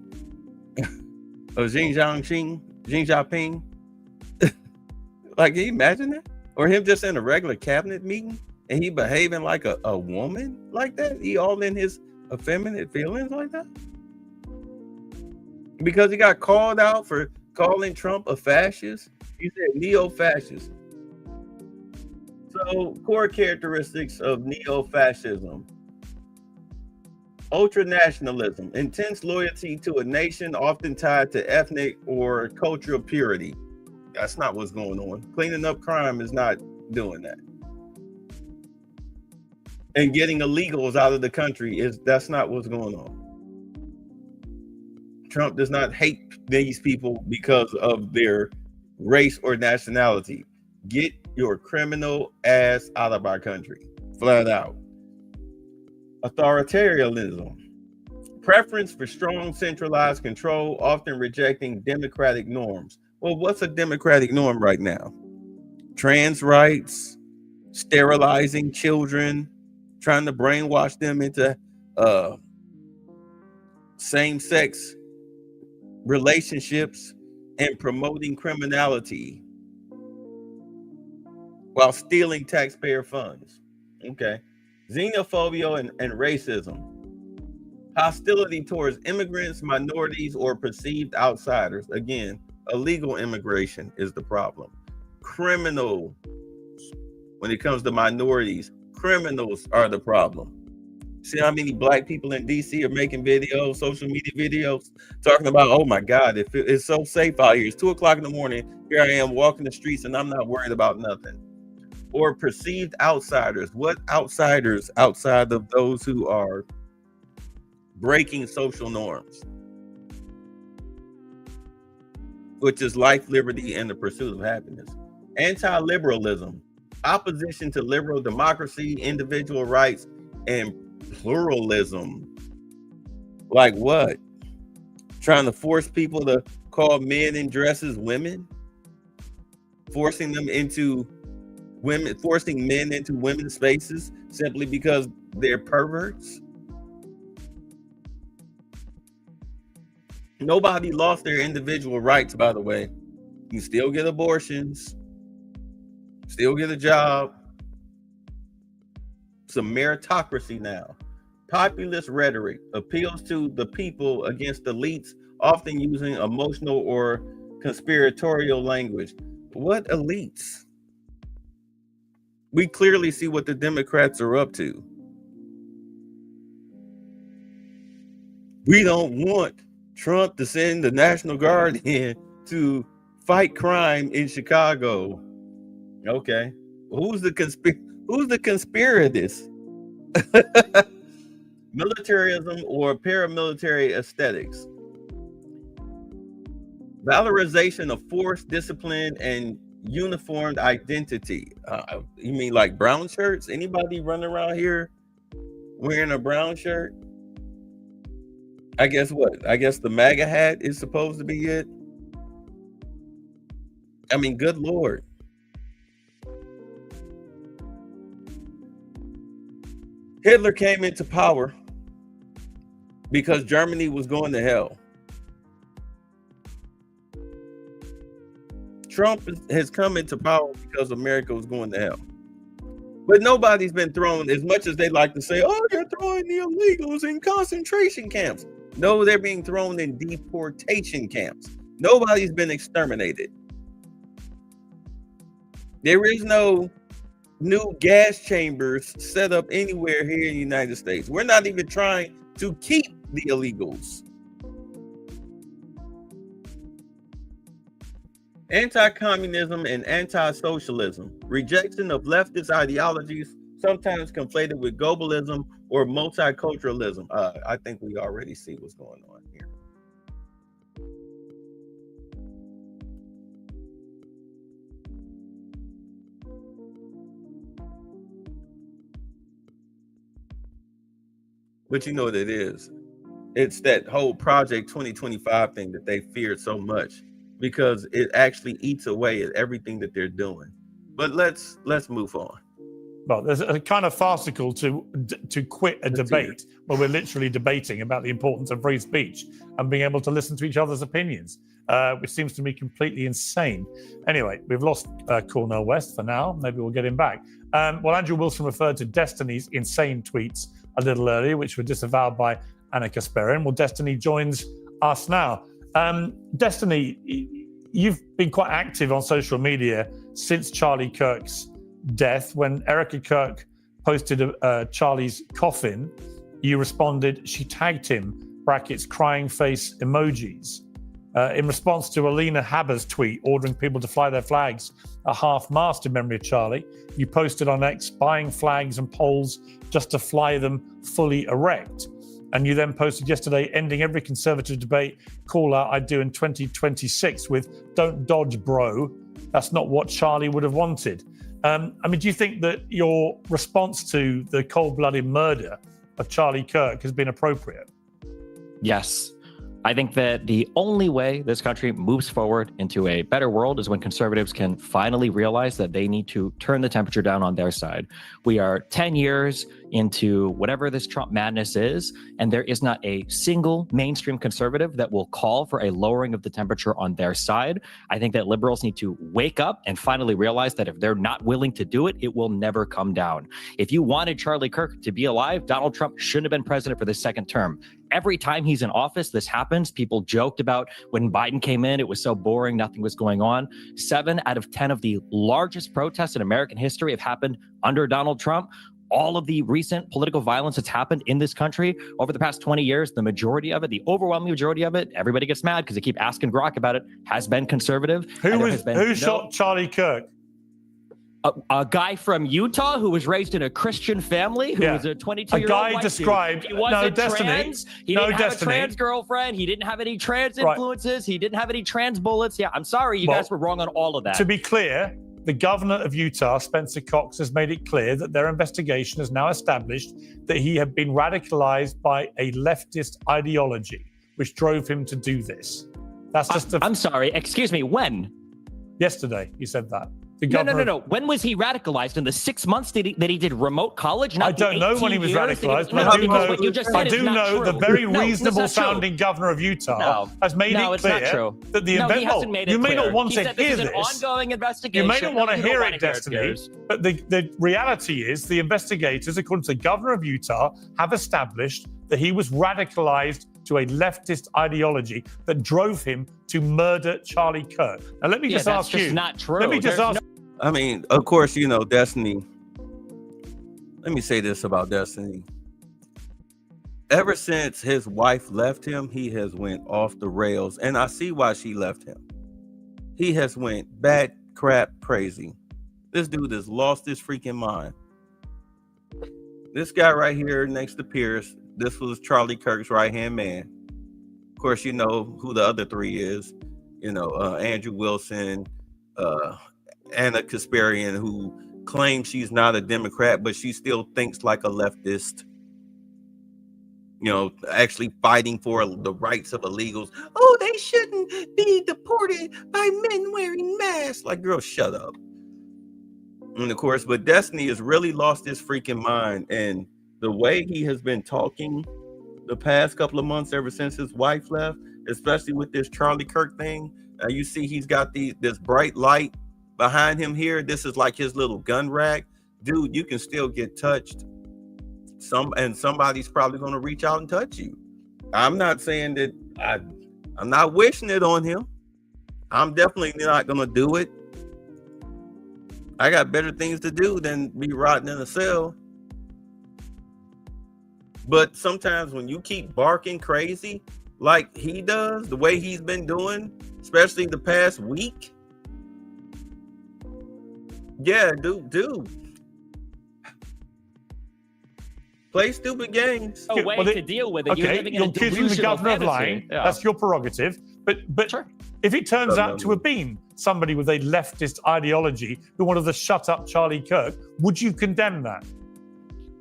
Or Xi Jinping? Like, can you imagine that? Or him just in a regular cabinet meeting and he behaving like a woman like that? He all in his effeminate feelings like that? Because he got called out for calling Trump a fascist? He said neo-fascist. So, core characteristics of neo-fascism: ultranationalism, intense loyalty to a nation often tied to ethnic or cultural purity. That's not what's going on. Cleaning up crime is not doing that. And getting illegals out of the country that's not what's going on. Trump does not hate these people because of their race or nationality. Get your criminal ass out of our country, flat out. Authoritarianism, preference for strong centralized control, often rejecting democratic norms. Well, what's a democratic norm right now? Trans rights, sterilizing children, trying to brainwash them into same-sex relationships, and promoting criminality while stealing taxpayer funds. Okay. Xenophobia and racism. Hostility towards immigrants, minorities, or perceived outsiders. Again, illegal immigration is the problem. Criminal when it comes to minorities, criminals are the problem. See how many black people in DC are making videos, social media videos, talking about, oh my God, it's so safe out here. It's 2:00 in the morning. Here I am walking the streets and I'm not worried about nothing. Or perceived outsiders. What outsiders outside of those who are breaking social norms? Which is life, liberty, and the pursuit of happiness. Anti-liberalism, opposition to liberal democracy, individual rights, and pluralism. Like what? Trying to force people to call men in dresses women? Forcing men into women's spaces simply because they're perverts? Nobody lost their individual rights, by the way. You still get abortions, still get a job. It's a meritocracy now. Populist rhetoric appeals to the people against elites, often using emotional or conspiratorial language. What elites? We clearly see what the Democrats are up to. We don't want Trump to send the National Guard in to fight crime in Chicago. Okay. Who's the conspirators? Militarism or paramilitary aesthetics. Valorization of force, discipline, and uniformed identity. You mean like brown shirts? Anybody running around here wearing a brown shirt? I guess what? I guess the MAGA hat is supposed to be it. I mean, good Lord. Hitler came into power because Germany was going to hell. Trump has come into power because America was going to hell. But nobody's been thrown, as much as they like to say, oh, they're throwing the illegals in concentration camps. No, they're being thrown in deportation camps. Nobody's been exterminated. There is no new gas chambers set up anywhere here in the United States. We're not even trying to keep the illegals. Anti-communism and anti-socialism, rejection of leftist ideologies, sometimes conflated with globalism or multiculturalism. I think we already see what's going on here. But you know what it is? It's that whole Project 2025 thing that they feared so much, because it actually eats away at everything that they're doing. But let's move on. Well, there's a kind of farcical to quit a debate where we're literally debating about the importance of free speech and being able to listen to each other's opinions, which seems to me completely insane. Anyway, we've lost Cornel West for now. Maybe we'll get him back. Well, Andrew Wilson referred to Destiny's insane tweets a little earlier, which were disavowed by Anna Kasperin. Well, Destiny joins us now. Destiny, you've been quite active on social media since Charlie Kirk's death. When Erica Kirk posted Charlie's coffin, you responded, she tagged him, brackets, crying face emojis. In response to Alina Haber's tweet ordering people to fly their flags at half-mast in memory of Charlie, you posted on X buying flags and poles just to fly them fully erect. And you then posted yesterday, ending every conservative debate call out I'd do in 2026 with "Don't dodge, bro. That's not what Charlie would have wanted." I mean, do you think that your response to the cold-blooded murder of Charlie Kirk has been appropriate? Yes. I think that the only way this country moves forward into a better world is when conservatives can finally realize that they need to turn the temperature down on their side. We are 10 years into whatever this Trump madness is, and there is not a single mainstream conservative that will call for a lowering of the temperature on their side. I think that liberals need to wake up and finally realize that if they're not willing to do it, it will never come down. If you wanted Charlie Kirk to be alive, Donald Trump shouldn't have been president for the second term. every time he's in office, this happens. People joked about when Biden came in, it was so boring, nothing was going on. 7 out of 10 of the largest protests in American history have happened under Donald Trump. All of the recent political violence that's happened in this country over the past 20 years, the majority of it, the overwhelming majority of it, everybody gets mad because they keep asking Grok about it, has been conservative. Who shot Charlie Kirk? A guy from Utah who was raised in a Christian family, who was a 22-year-old guy white described. Dude. He wasn't Destiny. trans. He No, didn't have Destiny. a trans girlfriend. He didn't have any trans Right. influences. He didn't have any trans bullets. Yeah, I'm sorry, you Well, guys were wrong on all of that. To be clear, the governor of Utah, Spencer Cox, has made it clear that their investigation has now established that he had been radicalized by a leftist ideology, which drove him to do this. That's just I'm sorry, excuse me, when? Yesterday, he said that. The No. governor When was he radicalized? In the 6 months that he did remote college? Not I don't the know when he 18 was years that radicalized, was- but I do because know, what you just said is not true. the very No, that's reasonable not true. sounding governor of Utah No. has made No, it it's clear not true. that the No, he event. hasn't made it You may clear. not want He to said this hear is an this. ongoing investigation. You may not want to You don't hear wanna it, hear it, Destiny. Piers. But the reality is, the investigators, according to the governor of Utah, have established that he was radicalized to a leftist ideology that drove him to murder Charlie Kirk. Now, let me Yeah, just that's ask just you. not true. Let me just There's ask. I mean, of course, you know, Destiny. Let me say this about Destiny. Ever since his wife left him, he has went off the rails, and I see why she left him. He has went bad crap crazy. This dude has lost his freaking mind. This guy right here next to Pierce, this was Charlie Kirk's right-hand man. Of course, you know who the other 3 is. You know, Andrew Wilson, Anna Kasparian, who claims she's not a Democrat, but she still thinks like a leftist. You know, actually fighting for the rights of illegals. Oh, they shouldn't be deported by men wearing masks. Like, girl, shut up. And of course, but Destiny has really lost his freaking mind. And the way he has been talking the past couple of months, ever since his wife left, especially with this Charlie Kirk thing, you see he's got this bright light behind him here. This is like his little gun rack. Dude, you can still get touched. Somebody's probably going to reach out and touch you. I'm not saying that I'm not wishing it on him. I'm definitely not going to do it. I got better things to do than be rotting in a cell. But sometimes when you keep barking crazy like he does, the way he's been doing, especially the past week, yeah, dude. Play stupid games. A way to deal with it. You're Okay, living in a you're accusing the delusional governor of fantasy. lying. Yeah. That's your prerogative. But sure. If it turns out to have been somebody with a leftist ideology who wanted to shut up Charlie Kirk, would you condemn that?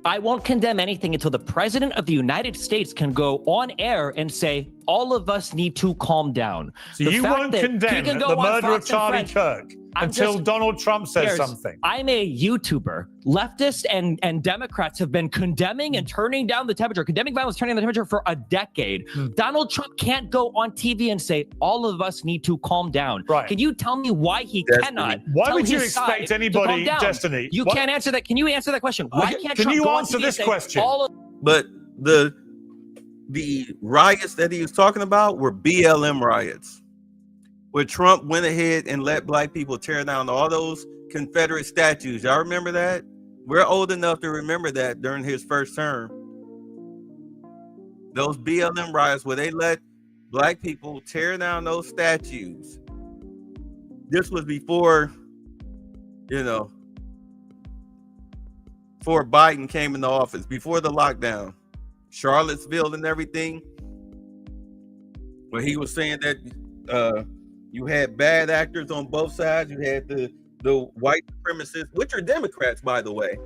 I won't condemn anything until the president of the United States can go on air and say, all of us need to calm down. So The you fact won't that he condemn can the go on murder of Fox and Charlie Friends- Kirk I'm until just- Donald Trump says Piers, something. I'm a YouTuber. Leftists and Democrats have been condemning and turning down the temperature, condemning violence, turning down the temperature for a decade. Donald Trump can't go on TV and say, all of us need to calm down. Right. Can you tell me why he Destiny. cannot? Why tell would you his expect side to anybody- calm down? Destiny, You what- can't answer that. Can you answer that question? Why can't Can Trump you go on answer TV this and say, question? all of But the riots that he was talking about were BLM riots, where Trump went ahead and let black people tear down all those Confederate statues. Y'all remember that? We're old enough to remember that during his first term. Those BLM riots where they let black people tear down those statues. This was before, before Biden came into office, before the lockdown. Charlottesville and everything, where he was saying that you had bad actors on both sides. You had the white supremacists, which are Democrats, by the way.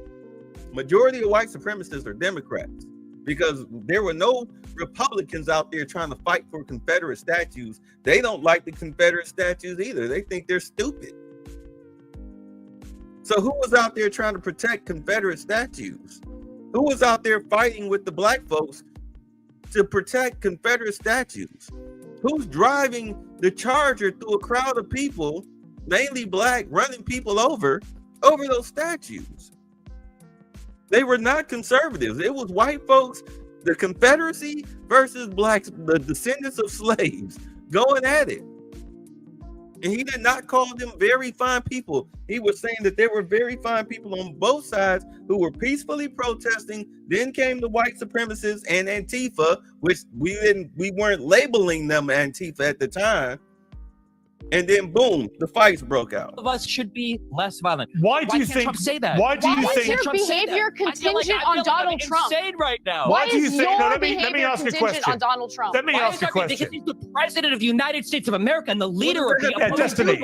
Majority of white supremacists are Democrats, because there were no Republicans out there trying to fight for Confederate statues. They don't like the Confederate statues either. They think they're stupid. So who was out there trying to protect Confederate statues? Who was out there fighting with the black folks to protect Confederate statues? Who's driving the Charger through a crowd of people, mainly black, running people over those statues? They were not conservatives. It was white folks The Confederacy versus blacks, the descendants of slaves, going at it. And he did not call them very fine people. He was saying that there were very fine people on both sides who were peacefully protesting. Then came the white supremacists and Antifa, which we weren't labeling them Antifa at the time. And then boom, the fights broke out. Of us should be less violent. Why do you can't think? Trump say that? Why do you Why is think? your behavior contingent on Donald Trump? Insane right now. Why do you is think? your No, let me behavior ask a contingent question. on Donald Trump? Let me Why ask is a that? question. Because he's the president of the United States of America and the leader of the Yeah, Destiny.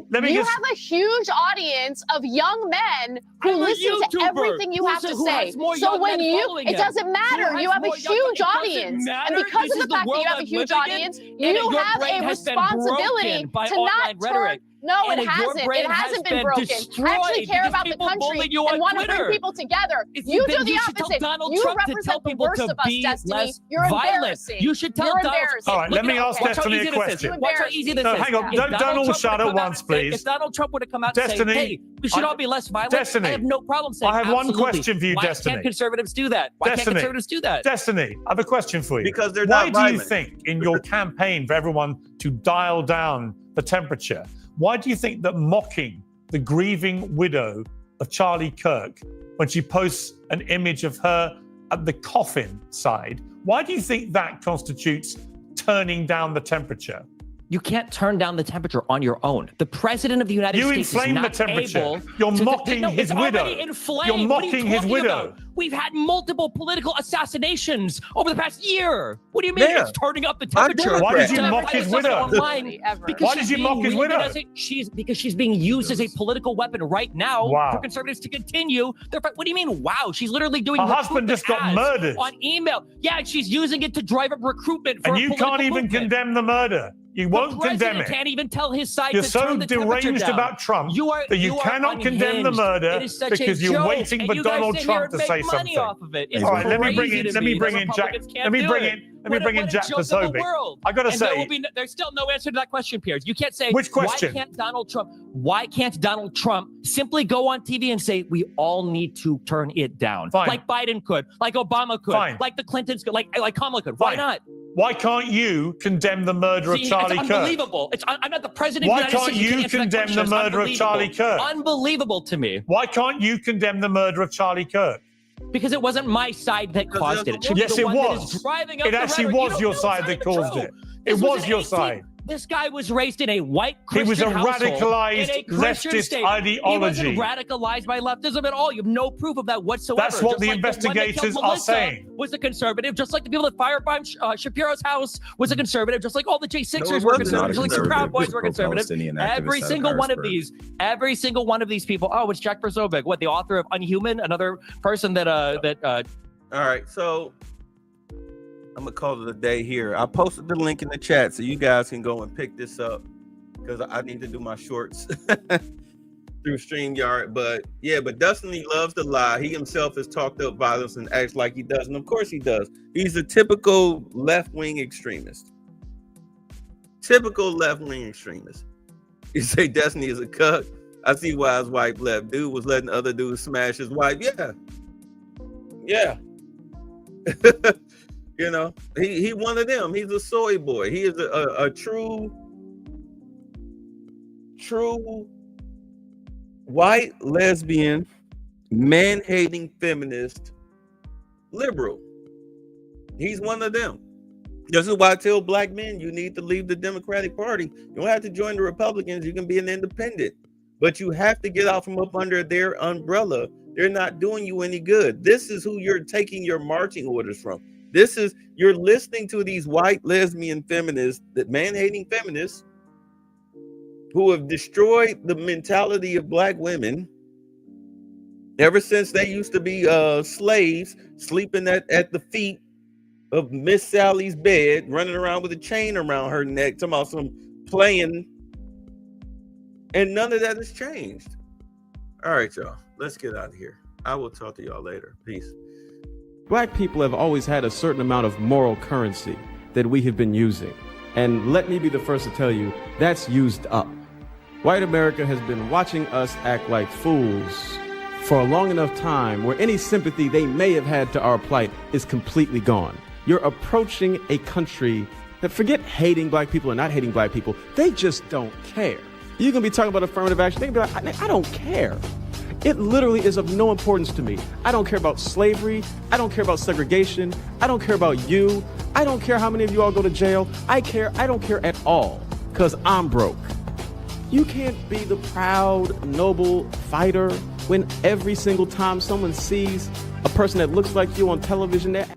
Let me You just. have a huge audience of young men who I'm a listen to YouTuber everything you have to who say. has more So young when men you, following it him. doesn't matter. Who You has have a more young- huge it doesn't audience, matter. and because This of is the fact that world you have a I'm huge living in, audience, and you your have brain a has been responsibility broken by to online not turn. rhetoric. No, And it your hasn't. brain It has hasn't been been broken. I destroyed actually care because about the people country bully you on and want to bring Twitter. people together. If You then do the you should tell opposite. Donald You Trump to tell represent the people worst to of us, be Destiny. less You're violent. embarrassing. You should tell You're Donald. embarrassing. All right, let me ask Watch how Destiny easy a this is. question. Watch how easy this No, is. hang on. If Donald, Trump shut would've up come out once, and say- please. If Donald Trump would have come out Destiny, and say, "Hey, we should all be less violent," Destiny. I have no problem saying. I have one absolutely. question for you, Why Destiny. can't conservatives do that? Why can't Destiny. conservatives do that? Destiny, I have a question for you. Because they're Why not do you violent. think in your campaign for everyone to dial down the temperature, why do you think that mocking the grieving widow of Charlie Kirk when she posts an image of her at the coffin side, why do you think that constitutes turning down the temperature? You can't turn down the temperature on your own. The president of the United You States is inflame the not temperature. able You're to- mocking No, his it's already widow. inflamed. You're What are you mocking his talking widow. about? We've had multiple political assassinations over the past year. What do you mean Yeah. it's turning up the I'm temperature? Why did you To mock fight his someone widow? online? Because Why did she's you being mock his wielded widow? as because she's being used as a political weapon right now Wow. for conservatives to continue. What do you mean? Wow, she's literally doing. Her husband just got recruitment ads murdered. on email. Yeah, and she's using it to drive up recruitment for And a you political can't even movement. condemn the murder. You won't The condemn president it. can't even tell his side You're to so turn the temperature deranged down. about Trump You are, that you are cannot condemn the unhinged. murder It is such a because you're joke, waiting and for you guys Donald sit here Trump and to say make money something. off of it. It's All right, let me bring crazy in to let me me bring that in Jack Republicans can't let me do bring it. in let me bring in What a Jack joke of the Posobiec. world. I gotta And there say, will be there's still no answer to that question, Piers. You can't say Which question? Why can't Donald Trump simply go on TV and say we all need to turn it down? Fine. Like Biden could, like Obama could, Fine. like the Clintons could, like Kamala could. Why Fine. not? why can't you condemn the murder of See, Charlie it's Kirk? unbelievable. I'm not the president Why of the United can't States. you can't answer that condemn question. the It's murder of Charlie unbelievable. Kirk? Unbelievable to me. Why can't you condemn the murder of Charlie Kirk? Because it wasn't my side that caused it. It should be Yes, the it one that was. is driving up It the actually rhetoric. You was don't your know side it's that not caused true. it. This It was an your 18 side. This guy was raised in a white He was Christian a household, radicalized in a Christian leftist state. ideology. He wasn't radicalized by leftism at all. You have no proof of that whatsoever. That's what Just the like one that killed investigators are Melissa saying. Was a conservative, just like the people that firebombed Shapiro's house was a conservative, just like all the J6ers No, were it wasn't. conservative, just like the Proud Boys were conservative. Pro-Palestinian Every activist out of single one of Harrisburg. these, every single one of these people. Oh, it's Jack Posobiec, what the author of Unhuman, another person that All right, so I'm gonna call it a day here. I posted the link in the chat so you guys can go and pick this up because I need to do my shorts through StreamYard. But Destiny loves to lie. He himself has talked up violence and acts like he does, and of course he does. He's a typical left-wing extremist. Typical left-wing extremist. You say Destiny is a cuck. I see why his wife left. Dude was letting other dudes smash his wife. Yeah. You know, he one of them. He's a soy boy. He is a true white lesbian, man-hating feminist liberal. He's one of them. This is why I tell black men you need to leave the Democratic Party. You don't have to join the Republicans. You can be an independent, but you have to get out from up under their umbrella. They're not doing you any good. This is who you're taking your marching orders from. You're listening to these white lesbian feminists, that man-hating feminists, who have destroyed the mentality of black women ever since they used to be slaves, sleeping at the feet of Miss Sally's bed, running around with a chain around her neck, talking about some playing, and none of that has changed. All right, y'all, let's get out of here. I will talk to y'all later. Peace. Black people have always had a certain amount of moral currency that we have been using. And let me be the first to tell you, that's used up. White America has been watching us act like fools for a long enough time where any sympathy they may have had to our plight is completely gone. You're approaching a country that, forget hating black people or not hating black people, they just don't care. You're going to be talking about affirmative action, they're going to be like, I don't care. It literally is of no importance to me. I don't care about slavery. I don't care about segregation. I don't care about you. I don't care how many of you all go to jail. I don't care at all, because I'm broke. You can't be the proud, noble fighter when every single time someone sees a person that looks like you on television, they're